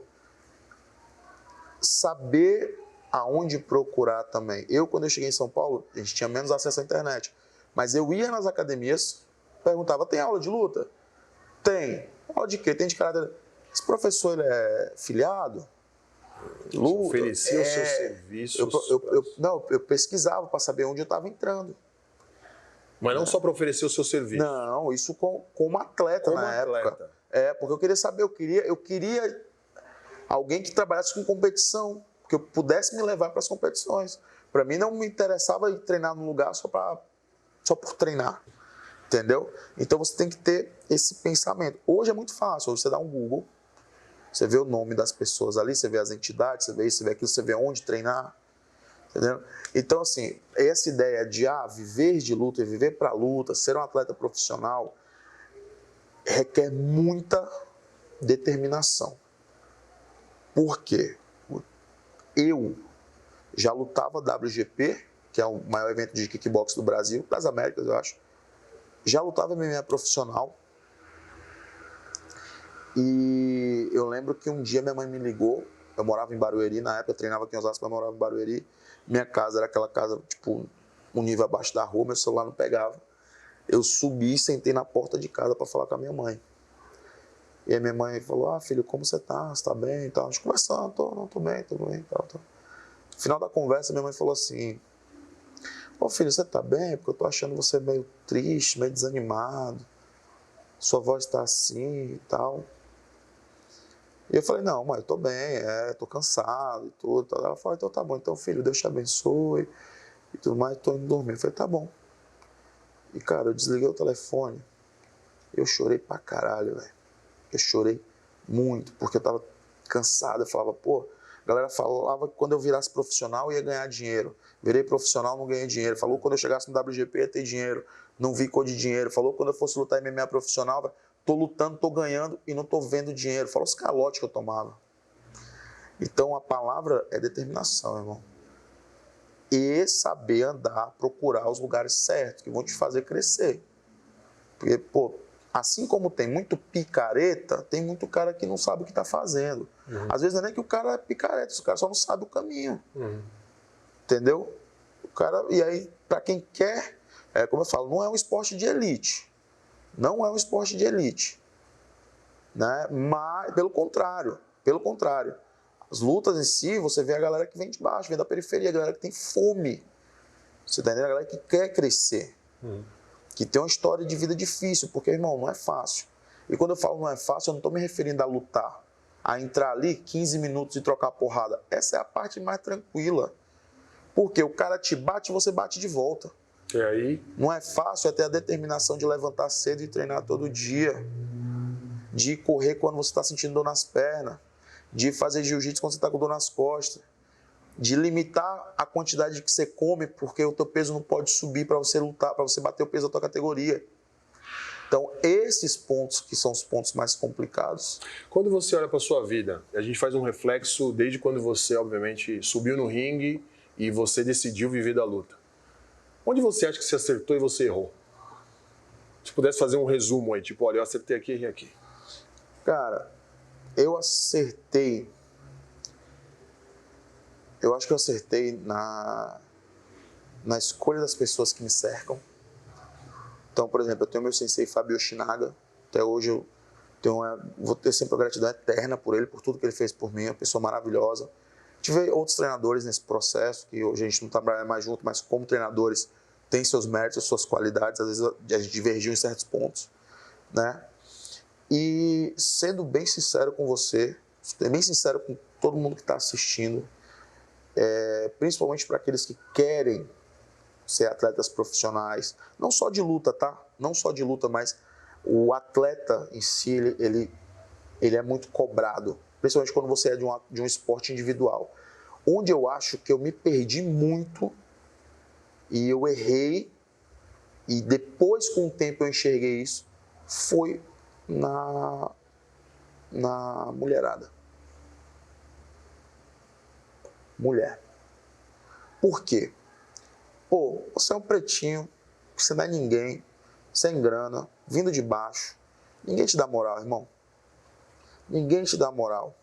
saber aonde procurar também. Quando eu cheguei em São Paulo, a gente tinha menos acesso à internet, mas eu ia nas academias, perguntava, tem aula de luta? Tem. Aula de quê? Tem de karatê. Esse professor, ele é filiado? Luta? Oferecia o seu serviço. Eu pesquisava para saber onde eu estava entrando. Mas não só para oferecer o seu serviço. Não, isso como atleta na época. Porque eu queria saber, eu queria alguém que trabalhasse com competição, que eu pudesse me levar para as competições. Para mim não me interessava ir treinar num lugar só por treinar. Entendeu? Então você tem que ter esse pensamento. Hoje é muito fácil, hoje você dá um Google, você vê o nome das pessoas ali, você vê as entidades, você vê isso, você vê aquilo, você vê onde treinar. Entendeu? Então, assim, essa ideia de viver de luta e viver para a luta, ser um atleta profissional, requer muita determinação. Por quê? Eu já lutava WGP, que é o maior evento de kickbox do Brasil, das Américas, eu acho. Já lutava MMA profissional. E eu lembro que um dia minha mãe me ligou. Eu morava em Barueri, na época eu treinava aqui em Osasco, mas eu morava em Barueri. Minha casa era aquela casa, tipo, um nível abaixo da rua, meu celular não pegava. Eu subi e sentei na porta de casa para falar com a minha mãe. E aí minha mãe falou, filho, como você tá? Você tá bem? E tal. A gente conversando, tô bem. Tal. No final da conversa, minha mãe falou assim, filho, você tá bem? Porque eu tô achando você meio triste, meio desanimado. Sua voz tá assim e tal. E eu falei, não, mãe, eu tô bem, tô cansado e tudo. Ela falou, então tá bom, então filho, Deus te abençoe e tudo mais, tô indo dormir. Eu falei, tá bom. E cara, eu desliguei o telefone, eu chorei pra caralho, velho. Eu chorei muito, porque eu tava cansado. Eu falava, a galera falava que quando eu virasse profissional eu ia ganhar dinheiro. Virei profissional, não ganhei dinheiro. Falou que quando eu chegasse no WGP ia ter dinheiro, não vi cor de dinheiro. Falou que quando eu fosse lutar MMA profissional, tô lutando, tô ganhando e não tô vendo dinheiro. Falou os calotes que eu tomava. Então a palavra é determinação, irmão. E saber andar, procurar os lugares certos que vão te fazer crescer. Porque, assim como tem muito picareta, tem muito cara que não sabe o que está fazendo. Uhum. Às vezes não é nem que o cara é picareta, o cara só não sabe o caminho. Uhum. Entendeu? E aí, para quem quer, como eu falo, não é um esporte de elite. Não é um esporte de elite. Né? Mas, pelo contrário. As lutas em si, você vê a galera que vem de baixo, vem da periferia, a galera que tem fome. Você tá entendendo? A galera que quer crescer. Uhum. Que tem uma história de vida difícil, porque, irmão, não é fácil. E quando eu falo não é fácil, eu não estou me referindo a lutar, a entrar ali 15 minutos e trocar porrada. Essa é a parte mais tranquila. Porque o cara te bate e você bate de volta. E aí? Não é fácil, é ter a determinação de levantar cedo e treinar todo dia. De correr quando você está sentindo dor nas pernas. De fazer jiu-jitsu quando você está com dor nas costas. De limitar a quantidade que você come, porque o teu peso não pode subir para você lutar, para você bater o peso da tua categoria. Então, esses pontos que são os pontos mais complicados. Quando você olha para a sua vida, a gente faz um reflexo desde quando você, obviamente, subiu no ringue e você decidiu viver da luta. Onde você acha que você acertou e você errou? Se pudesse fazer um resumo aí, tipo, olha, eu acertei aqui e errei aqui. Cara, eu acertei. Eu acho que eu acertei na escolha das pessoas que me cercam. Então, por exemplo, eu tenho meu sensei Fabio Yoshinaga. Até hoje eu vou ter sempre a gratidão eterna por ele, por tudo que ele fez por mim, uma pessoa maravilhosa. Tive outros treinadores nesse processo, que hoje a gente não trabalha mais junto, mas como treinadores tem seus méritos, suas qualidades, às vezes a gente divergiu em certos pontos, né? E sendo bem sincero com você, bem sincero com todo mundo que está assistindo, principalmente para aqueles que querem ser atletas profissionais, não só de luta, tá? Não só de luta, mas o atleta em si, ele é muito cobrado, principalmente quando você é de um esporte individual. Onde eu acho que eu me perdi muito e eu errei, e depois com o tempo eu enxerguei isso, foi na mulherada. Mulher. Por quê? Pô, você é um pretinho, você não é ninguém, sem grana, vindo de baixo. Ninguém te dá moral, irmão. Ninguém te dá moral.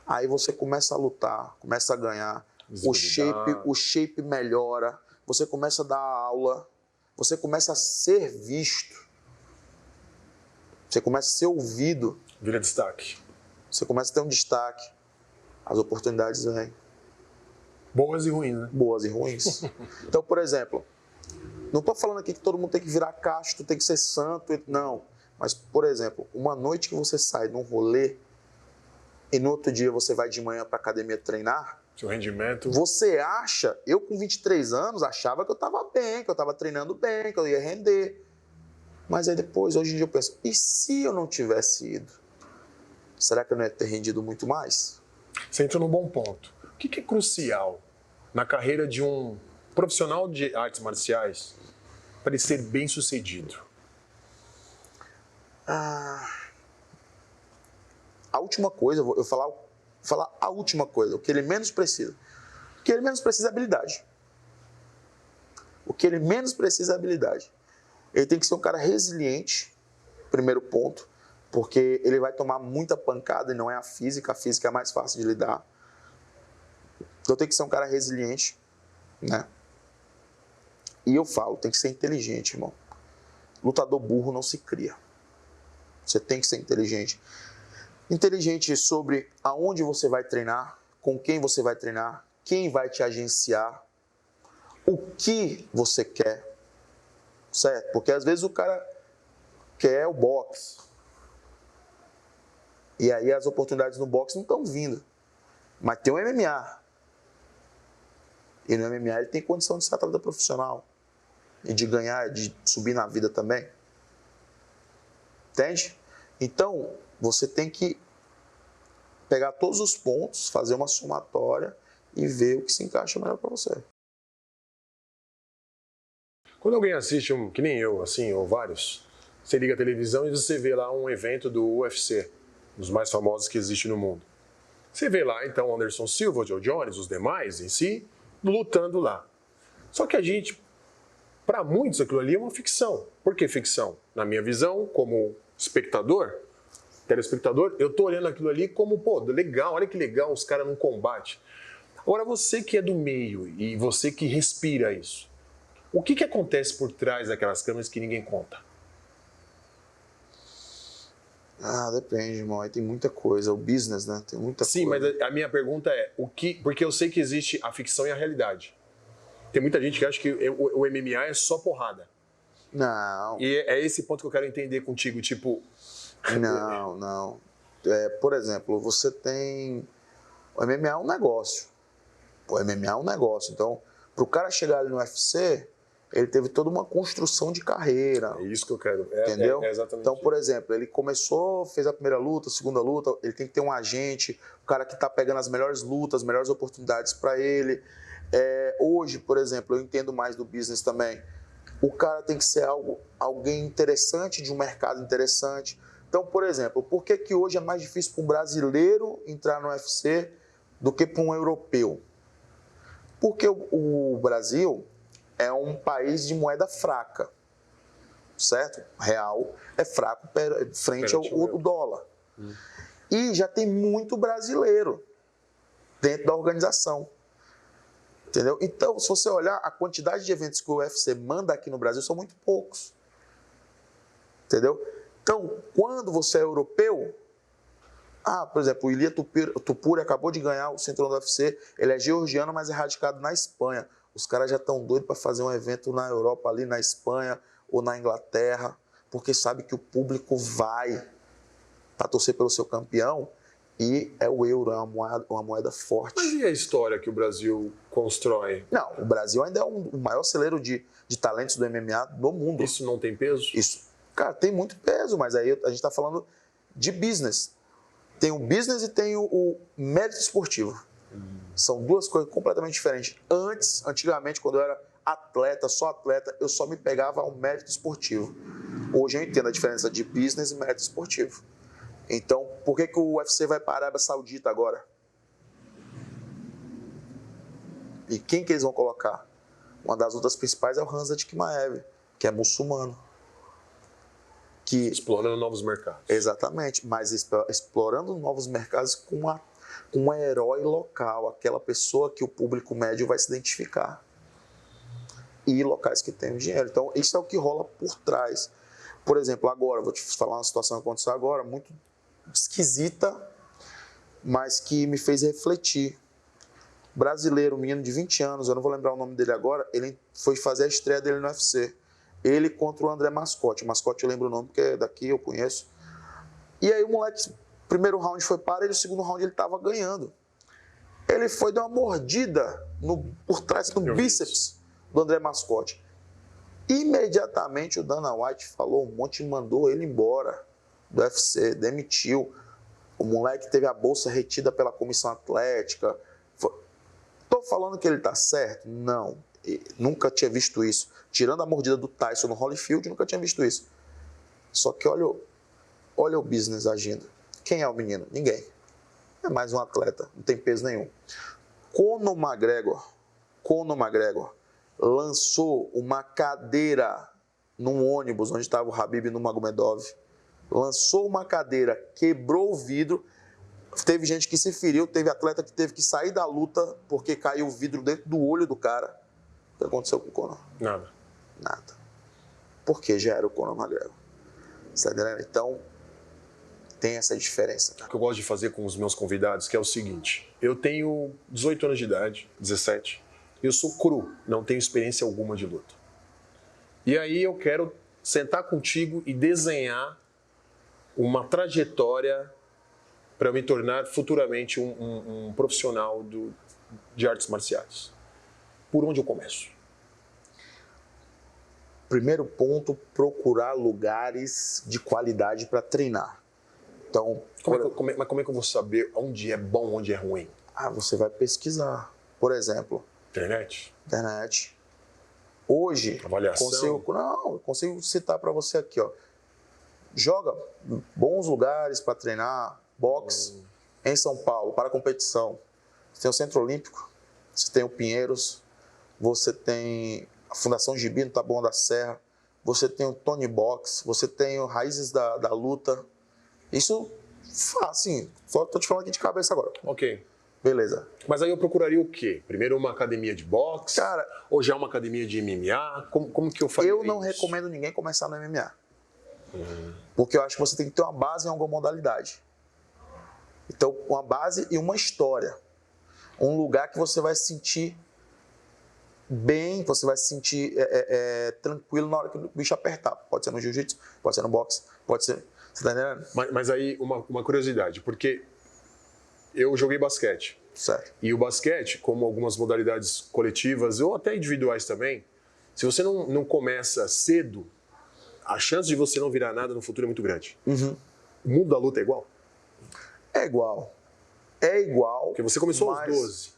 Aí você começa a lutar, começa a ganhar, o shape melhora, você começa a dar aula, você começa a ser visto, você começa a ser ouvido. Vira destaque. Você começa a ter um destaque, as oportunidades vêm. Boas e ruins, né? Boas e ruins. Então, por exemplo, não estou falando aqui que todo mundo tem que virar casto, tem que ser santo, não. Mas, por exemplo, uma noite que você sai num rolê e no outro dia você vai de manhã para a academia treinar, seu rendimento... Você acha... Eu com 23 anos achava que eu estava bem, que eu estava treinando bem, que eu ia render. Mas aí depois, hoje em dia eu penso, e se eu não tivesse ido? Será que eu não ia ter rendido muito mais? Você entrou num bom ponto. O que é crucial na carreira de um profissional de artes marciais para ele ser bem sucedido? A última coisa, eu vou falar a última coisa, o que ele menos precisa. O que ele menos precisa é habilidade. O que ele menos precisa é habilidade. Ele tem que ser um cara resiliente, primeiro ponto, porque ele vai tomar muita pancada e não é a física é mais fácil de lidar. Então tem que ser um cara resiliente, né? E eu falo, tem que ser inteligente, irmão. Lutador burro não se cria. Você tem que ser inteligente. Inteligente sobre aonde você vai treinar, com quem você vai treinar, quem vai te agenciar, o que você quer, certo? Porque às vezes o cara quer o boxe. E aí as oportunidades no boxe não estão vindo. Mas tem o MMA. E no MMA ele tem condição de ser atleta profissional. E de ganhar, de subir na vida também. Entende? Então, você tem que pegar todos os pontos, fazer uma somatória e ver o que se encaixa melhor para você. Quando alguém assiste, que nem eu, assim, ou vários, você liga a televisão e você vê lá um evento do UFC, dos mais famosos que existe no mundo. Você vê lá, então, Anderson Silva, Joe Jones, os demais em si, lutando lá. Só que a gente, para muitos, aquilo ali é uma ficção. Por que ficção? Na minha visão, como espectador, telespectador, eu tô olhando aquilo ali como, pô, legal, olha que legal os caras num combate. Agora, você que é do meio e você que respira isso, o que acontece por trás daquelas câmeras que ninguém conta? Depende, irmão. Aí tem muita coisa. O business, né? Tem muita coisa. Sim, mas a minha pergunta é, porque eu sei que existe a ficção e a realidade. Tem muita gente que acha que o MMA é só porrada. Não. E é esse ponto que eu quero entender contigo, tipo... Não. Por exemplo, você tem... O MMA é um negócio. O MMA é um negócio. Então, para o cara chegar ali no UFC, ele teve toda uma construção de carreira. É isso que eu quero. Entendeu? É exatamente então, isso. por exemplo, ele começou, fez a primeira luta, a segunda luta, ele tem que ter um agente, o cara que está pegando as melhores lutas, as melhores oportunidades para ele. Hoje, por exemplo, eu entendo mais do business também. O cara tem que ser alguém interessante, de um mercado interessante. Então, por exemplo, por que hoje é mais difícil para um brasileiro entrar no UFC do que para um europeu? Porque o Brasil é um país de moeda fraca, certo? Real é fraco frente ao dólar. E já tem muito brasileiro dentro da organização. Entendeu? Então, se você olhar, a quantidade de eventos que o UFC manda aqui no Brasil são muito poucos. Entendeu? Então, quando você é europeu, por exemplo, o Ilia Topuria acabou de ganhar o cinturão do UFC, ele é georgiano, mas é radicado na Espanha. Os caras já estão doidos para fazer um evento na Europa, ali na Espanha ou na Inglaterra, porque sabe que o público vai para torcer pelo seu campeão. E é o euro, é uma moeda forte. Mas e a história que o Brasil constrói? Não, o Brasil ainda é o maior celeiro de talentos do MMA do mundo. Isso não tem peso? Isso, cara, tem muito peso, mas aí a gente está falando de business. Tem o business e tem o mérito esportivo. São duas coisas completamente diferentes. Antigamente, quando eu era atleta, só atleta, eu só me pegava ao mérito esportivo. Hoje eu entendo a diferença de business e mérito esportivo. Então, por que o UFC vai para a Arábia Saudita agora? E quem que eles vão colocar? Uma das lutas principais é o Khamzat Chimaev, que é muçulmano. Explorando novos mercados. Exatamente, mas explorando novos mercados com um herói local, aquela pessoa que o público médio vai se identificar. E locais que têm dinheiro. Então, isso é o que rola por trás. Por exemplo, agora, vou te falar uma situação que aconteceu agora, muito esquisita, mas que me fez refletir. Brasileiro, um menino de 20 anos, eu não vou lembrar o nome dele agora, ele foi fazer a estreia dele no UFC. Ele contra o André Mascote. O Mascote eu lembro o nome, porque daqui eu conheço. E aí o moleque, primeiro round foi para ele, o segundo round ele estava ganhando. Ele foi dar uma mordida por trás do bíceps do André Mascote. Imediatamente o Dana White falou um monte e mandou ele embora do UFC, demitiu. O moleque teve a bolsa retida pela comissão atlética. Estou falando que ele está certo? Não. Nunca tinha visto isso. Tirando a mordida do Tyson no Holyfield, nunca tinha visto isso. Só que olha o business agindo. Quem é o menino? Ninguém. É mais um atleta, não tem peso nenhum. Conor McGregor lançou uma cadeira num ônibus onde estava o Khabib Nurmagomedov. Lançou uma cadeira, quebrou o vidro. Teve gente que se feriu, teve atleta que teve que sair da luta porque caiu o vidro dentro do olho do cara. O que aconteceu com o Conor? Nada. Por que já era o Conor McGregor? Você tá entendendo? Então, tem essa diferença. O que eu gosto de fazer com os meus convidados, que é o seguinte: eu tenho 18 anos de idade, 17, eu sou cru, não tenho experiência alguma de luta. E aí eu quero sentar contigo e desenhar uma trajetória para me tornar futuramente um profissional de artes marciais. Por onde eu começo? Primeiro ponto, procurar lugares de qualidade para treinar. Então, mas como é que eu vou saber onde é bom, onde é ruim? Você vai pesquisar. Por exemplo, Internet. Hoje, avaliação. eu consigo citar para você aqui, ó. Joga bons lugares para treinar, boxe em São Paulo, para competição. Você tem o Centro Olímpico, você tem o Pinheiros, você tem a Fundação Gibi no Taboão da Serra, você tem o Tony Box, você tem o Raízes da Luta. Isso, assim, só estou te falando aqui de cabeça agora. Ok. Beleza. Mas aí eu procuraria o quê? Primeiro uma academia de boxe? Cara, ou já uma academia de MMA? Como que eu faria isso? Eu não recomendo ninguém começar no MMA. Porque eu acho que você tem que ter uma base em alguma modalidade. Então, uma base e uma história. Um lugar que você vai se sentir bem, você vai se sentir tranquilo na hora que o bicho apertar. Pode ser no jiu-jitsu, pode ser no boxe, pode ser... Você tá entendendo? Mas aí, uma curiosidade, porque eu joguei basquete. Certo. E o basquete, como algumas modalidades coletivas ou até individuais também, se você não começa cedo, a chance de você não virar nada no futuro é muito grande. Uhum. O mundo da luta é igual? É igual. Porque você começou aos 12.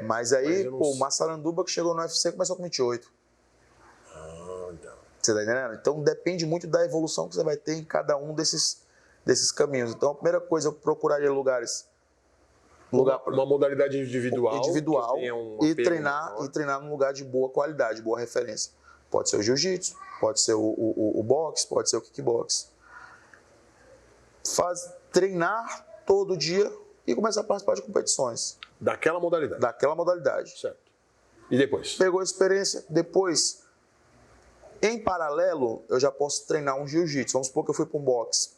Mas aí, o Massaranduba que chegou no UFC começou com 28. Então. Você tá entendendo? Então depende muito da evolução que você vai ter em cada um desses caminhos. Então a primeira coisa, eu procuraria lugares uma modalidade individual e treinar num lugar de boa qualidade, boa referência. Pode ser o jiu-jitsu, pode ser o boxe, pode ser o kickbox. Treinar todo dia e começar a participar de competições. Daquela modalidade. Certo. E depois? Pegou a experiência, depois, em paralelo, eu já posso treinar um jiu-jitsu. Vamos supor que eu fui para um boxe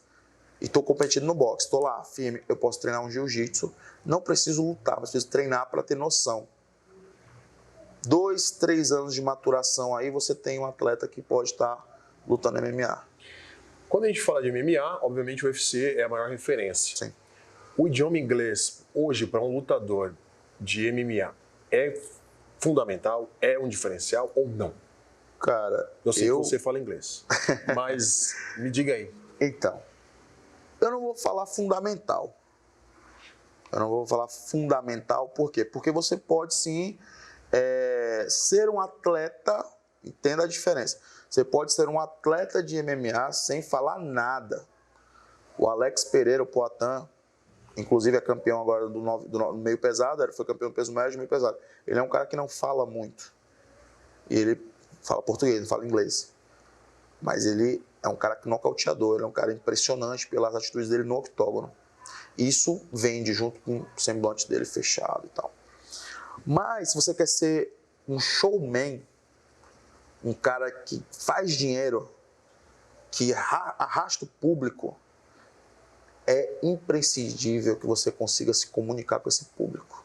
e estou competindo no boxe, estou lá, firme, eu posso treinar um jiu-jitsu. Não preciso lutar, mas preciso treinar para ter noção. 2, 3 anos de maturação aí, você tem um atleta que pode estar lutando MMA. Quando a gente fala de MMA, obviamente o UFC é a maior referência. Sim. O idioma inglês, hoje, para um lutador de MMA, é fundamental? É um diferencial ou não? Cara, eu sei que você fala inglês, mas me diga aí. Então, eu não vou falar fundamental. Por quê? Porque você pode sim ser um atleta, entenda a diferença. Você pode ser um atleta de MMA sem falar nada. O Alex Pereira, o Poatan, inclusive é campeão agora do meio pesado, ele foi campeão do peso médio e meio pesado. Ele é um cara que não fala muito. Ele fala português, não fala inglês. Mas ele é um cara nocauteador, ele é um cara impressionante pelas atitudes dele no octógono. Isso vende junto com o semblante dele fechado e tal. Mas se você quer ser um showman, um cara que faz dinheiro, que arrasta o público, é imprescindível que você consiga se comunicar com esse público.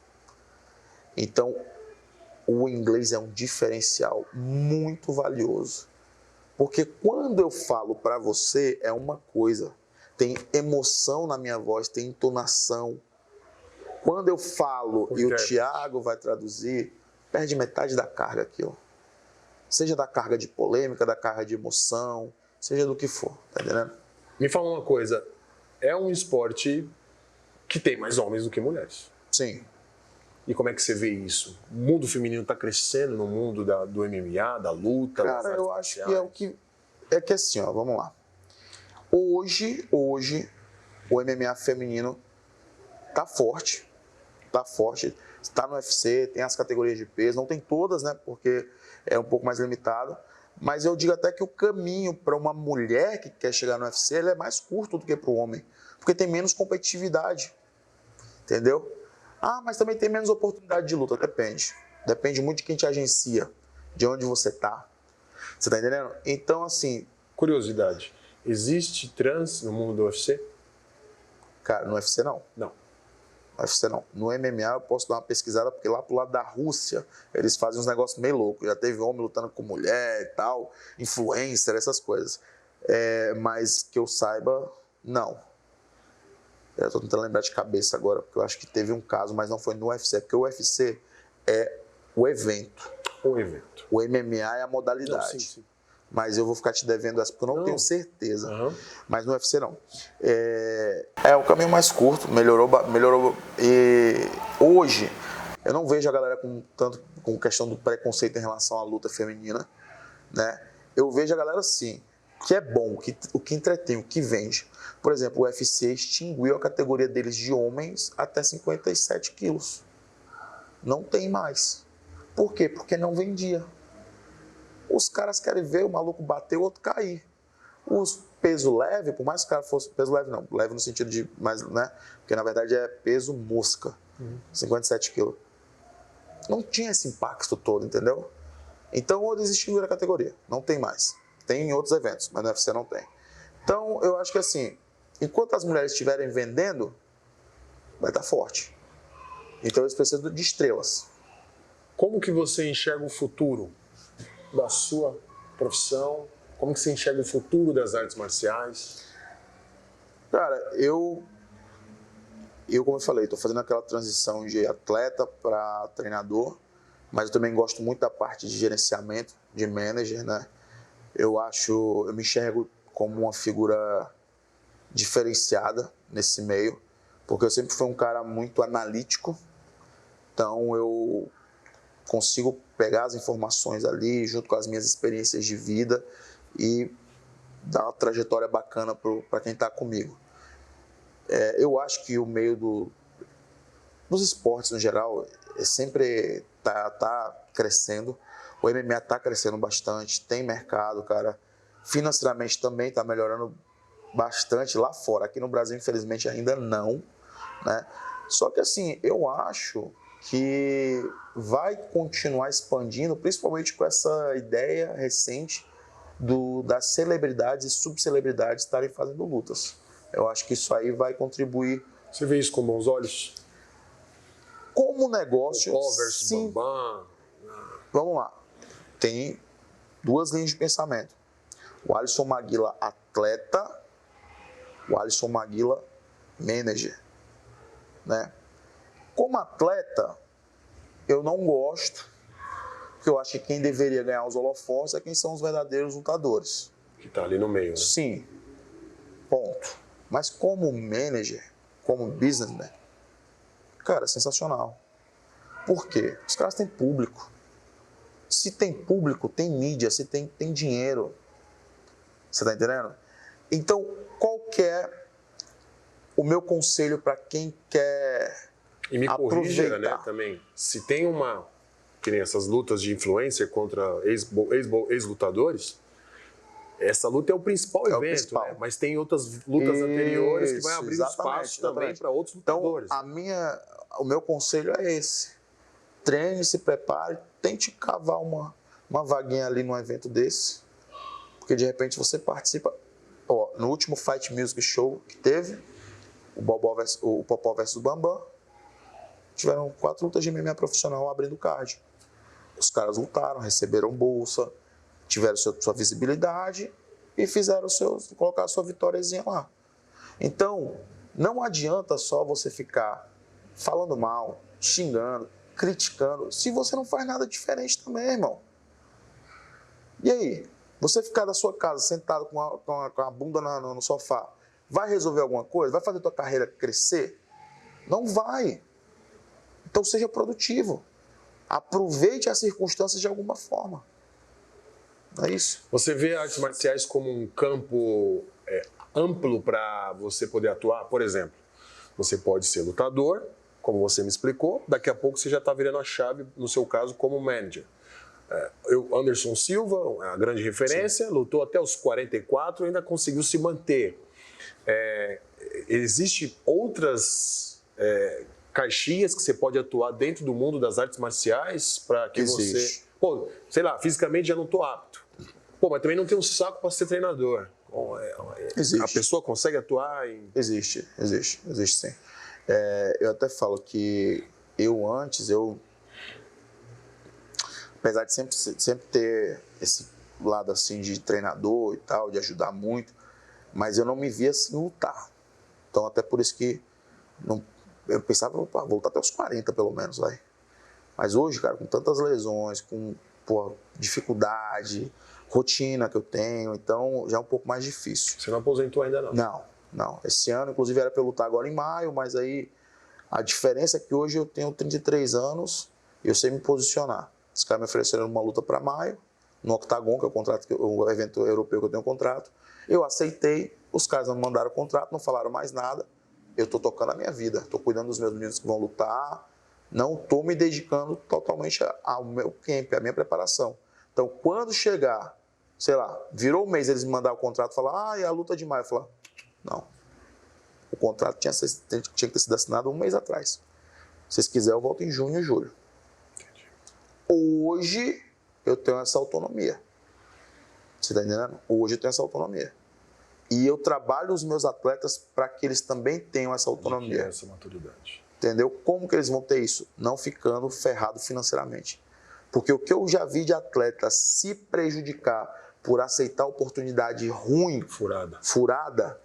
Então, o inglês é um diferencial muito valioso. Porque quando eu falo para você, é uma coisa. Tem emoção na minha voz, tem entonação. Quando eu falo e o Thiago vai traduzir, perde metade da carga aqui, ó. Seja da carga de polêmica, da carga de emoção, seja do que for, tá entendendo? Me fala uma coisa, é um esporte que tem mais homens do que mulheres. Sim. E como é que você vê isso? O mundo feminino está crescendo no mundo do MMA, da luta? Cara, eu acho que é o que... É que assim, ó, vamos lá. Hoje, o MMA feminino tá forte. Está no UFC, tem as categorias de peso, não tem todas, né, porque é um pouco mais limitado. Mas eu digo até que o caminho para uma mulher que quer chegar no UFC, ele é mais curto do que para o homem, porque tem menos competitividade, entendeu? Ah, mas também tem menos oportunidade de luta, depende. Depende muito de quem te agencia, de onde você tá. Você tá entendendo? Então, assim... Curiosidade, existe trans no mundo do UFC? Cara, no UFC não. Não. No UFC não. No MMA eu posso dar uma pesquisada, porque lá pro lado da Rússia, eles fazem uns negócios meio loucos. Já teve homem lutando com mulher e tal, influencer, essas coisas. Mas que eu saiba, não. Eu tô tentando lembrar de cabeça agora, porque eu acho que teve um caso, mas não foi no UFC, porque o UFC é o evento. O evento. O MMA é a modalidade. Não, sim. Mas eu vou ficar te devendo essa, porque eu não tenho certeza. Uhum. Mas no UFC não. É o caminho mais curto, melhorou. E hoje, eu não vejo a galera com questão do preconceito em relação à luta feminina, né? Eu vejo a galera sim, que é bom, o que entretém, o que vende. Por exemplo, o UFC extinguiu a categoria deles de homens até 57 quilos. Não tem mais. Por quê? Porque não vendia. Os caras querem ver o maluco bater o outro cair. Os peso leve, por mais que o cara fosse... Peso leve não, leve no sentido de... mais, né? Porque na verdade é peso mosca. 57 quilos. Não tinha esse impacto todo, entendeu? Então eles extinguiram a categoria. Não tem mais. Tem em outros eventos, mas no UFC não tem. Então eu acho que assim, enquanto as mulheres estiverem vendendo, vai estar forte. Então eles precisam de estrelas. Como que você enxerga o futuro da sua profissão? Como que você enxerga o futuro das artes marciais? Cara, eu como eu falei, estou fazendo aquela transição de atleta para treinador, mas eu também gosto muito da parte de gerenciamento, de manager, né? Eu me enxergo como uma figura diferenciada nesse meio, porque eu sempre fui um cara muito analítico, então eu consigo pegar as informações ali, junto com as minhas experiências de vida, e dar uma trajetória bacana para quem está comigo. Eu acho que o meio nos esportes no geral, sempre tá crescendo. O MMA está crescendo bastante, tem mercado, cara. Financeiramente também está melhorando bastante lá fora. Aqui no Brasil, infelizmente, ainda não, né? Só que assim, eu acho que vai continuar expandindo, principalmente com essa ideia recente das celebridades e subcelebridades estarem fazendo lutas. Eu acho que isso aí vai contribuir. Você vê isso com bons olhos? Como negócio, Popó versus sim. Bambam. Vamos lá. Tem duas linhas de pensamento. O Alisson Maguila, atleta. O Alisson Maguila, manager. Né? Como atleta, eu não gosto, porque eu acho que quem deveria ganhar os holofotes é quem são os verdadeiros lutadores. Que tá ali no meio, né? Sim, ponto. Mas como manager, como businessman, cara, é sensacional. Por quê? Os caras têm público. Se tem público, tem mídia, se tem dinheiro. Você tá entendendo? Então, qual que é o meu conselho para quem quer E me corrija, aproveitar? né, também. Se tem que nem essas lutas de influencer contra ex-lutadores, essa luta é o principal evento, principal. né? Mas tem outras lutas anteriores que vai abrir espaço também para outros lutadores. Então, o meu conselho é esse. Treine, se prepare, tente cavar uma vaguinha ali num evento desse, porque de repente você participa. Ó, no último Fight Music Show que teve, o Popó versus o Bambam, tiveram 4 lutas de MMA profissional abrindo card. Os caras lutaram, receberam bolsa, tiveram sua visibilidade e colocaram sua vitóriazinha lá. Então, não adianta só você ficar falando mal, xingando, criticando, se você não faz nada diferente também, irmão. E aí? Você ficar da sua casa sentado com a bunda no sofá, vai resolver alguma coisa? Vai fazer tua carreira crescer? Não vai. Então seja produtivo. Aproveite as circunstâncias de alguma forma. É isso. Você vê artes marciais como um campo amplo para você poder atuar? Por exemplo, você pode ser lutador, como você me explicou, daqui a pouco você já está virando a chave, no seu caso, como manager. Anderson Silva, a grande referência, sim, lutou até os 44 e ainda conseguiu se manter. Existem outras caixinhas que você pode atuar dentro do mundo das artes marciais para que você... Pô, sei lá, fisicamente já não estou apto. Pô, mas também não tenho um saco para ser treinador. Existe. A pessoa consegue atuar em... Existe sim. Eu até falo que apesar de sempre ter esse lado assim de treinador e tal, de ajudar muito, mas eu não me via assim lutar. Então até por isso que eu pensava voltar até os 40 pelo menos, vai. Mas hoje, cara, com tantas lesões, com dificuldade, rotina que eu tenho, então já é um pouco mais difícil. Você não aposentou ainda não? Não. Esse ano, inclusive, era para eu lutar agora em maio, mas aí a diferença é que hoje eu tenho 33 anos e eu sei me posicionar. Os caras me ofereceram uma luta para maio, no Octagon, que é o evento europeu que eu tenho contrato. Eu aceitei, os caras não me mandaram o contrato, não falaram mais nada. Eu estou tocando a minha vida, estou cuidando dos meus meninos que vão lutar, não estou me dedicando totalmente ao meu camp, à minha preparação. Então, quando chegar, sei lá, virou um mês, eles me mandaram o contrato e falaram, a luta de maio. Eu falei, não. O contrato tinha que ter sido assinado um mês atrás. Se vocês quiserem, eu volto em junho e julho. Entendi. Hoje, eu tenho essa autonomia. Você está entendendo? Hoje eu tenho essa autonomia. E eu trabalho os meus atletas para que eles também tenham essa autonomia. Essa maturidade. Entendeu? Como que eles vão ter isso? Não ficando ferrado financeiramente. Porque o que eu já vi de atleta se prejudicar por aceitar oportunidade ruim, furada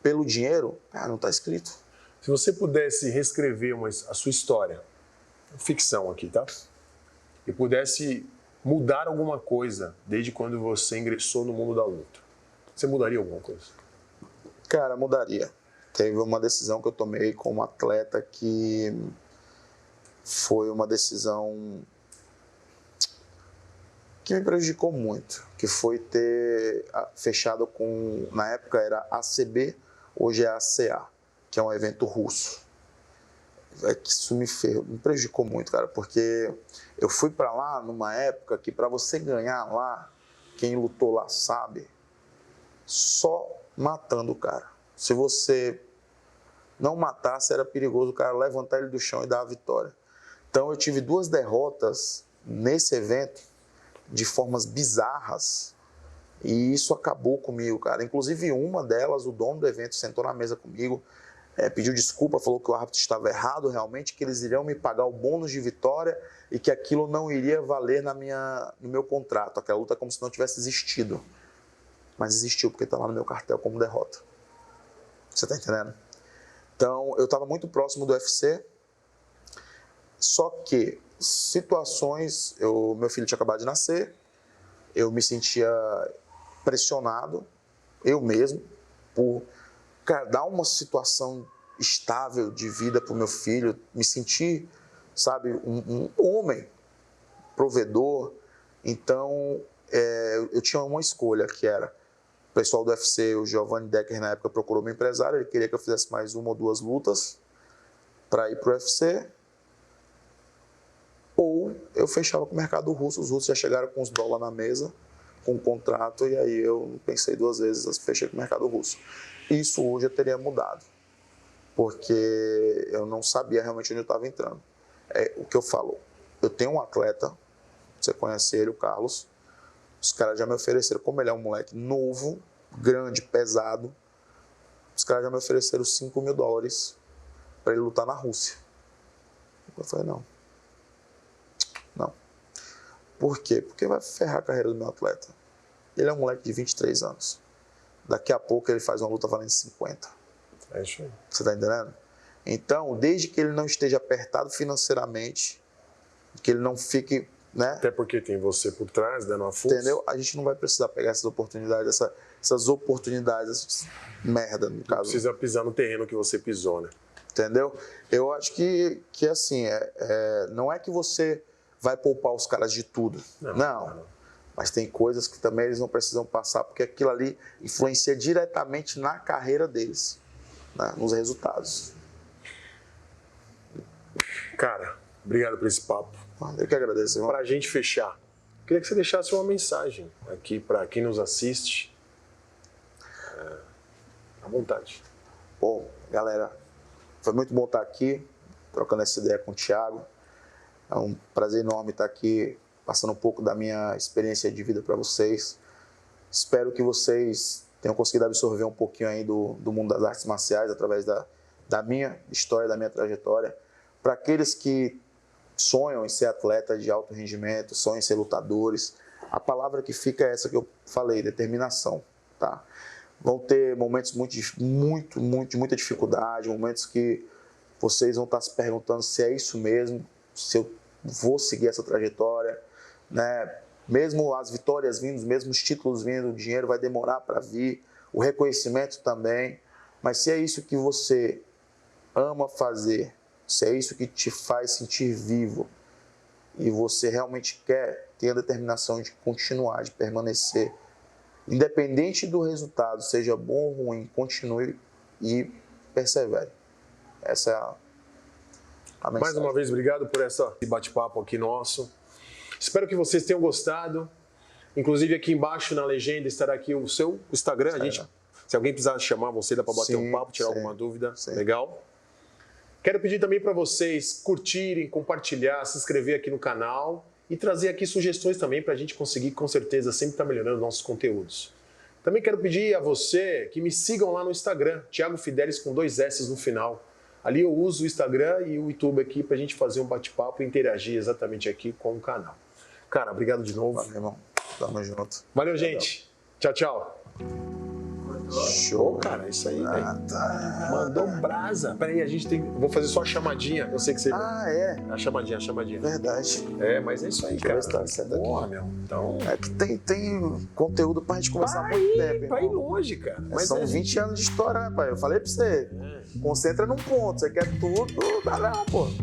pelo dinheiro, não está escrito. Se você pudesse reescrever a sua história, ficção aqui, tá? E pudesse mudar alguma coisa desde quando você ingressou no mundo da luta, você mudaria alguma coisa? Cara, mudaria. Teve uma decisão que eu tomei como atleta que foi uma decisão que me prejudicou muito, que foi ter fechado com, na época era ACB, hoje é ACA, que é um evento russo. é que isso me prejudicou muito, cara, porque eu fui pra lá numa época que pra você ganhar lá, quem lutou lá sabe, só matando o cara. Se você não matasse, era perigoso o cara levantar ele do chão e dar a vitória. Então eu tive 2 derrotas nesse evento de formas bizarras e isso acabou comigo, cara. Inclusive uma delas, o dono do evento sentou na mesa comigo, pediu desculpa, falou que o árbitro estava errado realmente, que eles iriam me pagar o bônus de vitória e que aquilo não iria valer no meu contrato. Aquela luta é como se não tivesse existido. Mas existiu porque está lá no meu cartel como derrota. Você está entendendo? Então, eu estava muito próximo do UFC, só que situações, meu filho tinha acabado de nascer, eu me sentia pressionado, eu mesmo, por dar uma situação estável de vida para o meu filho, me sentir, sabe, um homem provedor. Então, eu tinha uma escolha, que era o pessoal do UFC, o Giovanni Decker na época procurou meu empresário, ele queria que eu fizesse mais 1 ou 2 lutas para ir para o UFC, ou eu fechava com o mercado russo. Os russos já chegaram com os dólares na mesa, com o contrato, e aí eu não pensei 2 vezes, fechei com o mercado russo. Isso hoje eu teria mudado, porque eu não sabia realmente onde eu estava entrando. É o que eu falo, eu tenho um atleta, você conhece ele, o Carlos, os caras já me ofereceram, como ele é um moleque novo, grande, pesado, os caras já me ofereceram $5 mil para ele lutar na Rússia. Eu falei, não. Por quê? Porque vai ferrar a carreira do meu atleta. Ele é um moleque de 23 anos. Daqui a pouco ele faz uma luta valendo 50. É isso aí. Você tá entendendo? Então, desde que ele não esteja apertado financeiramente, que ele não fique, né? Até porque tem você por trás, dando uma força. Entendeu? A gente não vai precisar pegar essas oportunidades, essas oportunidades merda, no caso. Não precisa pisar no terreno que você pisou, né? Entendeu? Eu acho que assim, não é que você vai poupar os caras de tudo. Não. Mas tem coisas que também eles não precisam passar, porque aquilo ali influencia diretamente na carreira deles, né? Nos resultados. Cara, obrigado por esse papo. Eu que agradeço, irmão. Para a gente fechar, queria que você deixasse uma mensagem aqui para quem nos assiste. À vontade. Bom, galera, foi muito bom estar aqui, trocando essa ideia com o Thiago. É um prazer enorme estar aqui, passando um pouco da minha experiência de vida para vocês. Espero que vocês tenham conseguido absorver um pouquinho aí do mundo das artes marciais através da minha história, da minha trajetória. Para aqueles que sonham em ser atletas de alto rendimento, sonham em ser lutadores, a palavra que fica é essa que eu falei, determinação, tá? Vão ter momentos de muita dificuldade, momentos que vocês vão estar se perguntando se é isso mesmo, se eu vou seguir essa trajetória, né? Mesmo as vitórias vindo, mesmo os títulos vindo, o dinheiro vai demorar para vir, o reconhecimento também, mas se é isso que você ama fazer, se é isso que te faz sentir vivo e você realmente quer ter a determinação de continuar, de permanecer, independente do resultado, seja bom ou ruim, continue e persevere. Essa é a mensagem. Mais uma vez, obrigado por esse bate-papo aqui nosso. Espero que vocês tenham gostado. Inclusive, aqui embaixo na legenda estará aqui o seu Instagram. Se alguém precisar chamar você, dá para bater um papo, tirar alguma dúvida. Legal? Quero pedir também para vocês curtirem, compartilhar, se inscrever aqui no canal e trazer aqui sugestões também para a gente conseguir, com certeza, sempre estar melhorando nossos conteúdos. Também quero pedir a você que me sigam lá no Instagram, Thiago Fidelis com 2 S no final. Ali eu uso o Instagram e o YouTube aqui para a gente fazer um bate-papo e interagir exatamente aqui com o canal. Cara, obrigado de novo. Valeu, irmão. Tamo junto. Valeu, gente. Tchau, tchau. Show, cara, isso aí, velho. Tá. Mandou brasa. Peraí, a gente tem. Vou fazer só a chamadinha. Eu sei que você. É. A chamadinha. Verdade. Mas é isso aí, cara. Porra, meu. Então. É que tem conteúdo pra gente conversar há muito tempo. Vai longe, cara. Mas são 20 anos de história, né, pai? Eu falei pra você. Concentra num ponto. Você quer tudo, dá não, pô.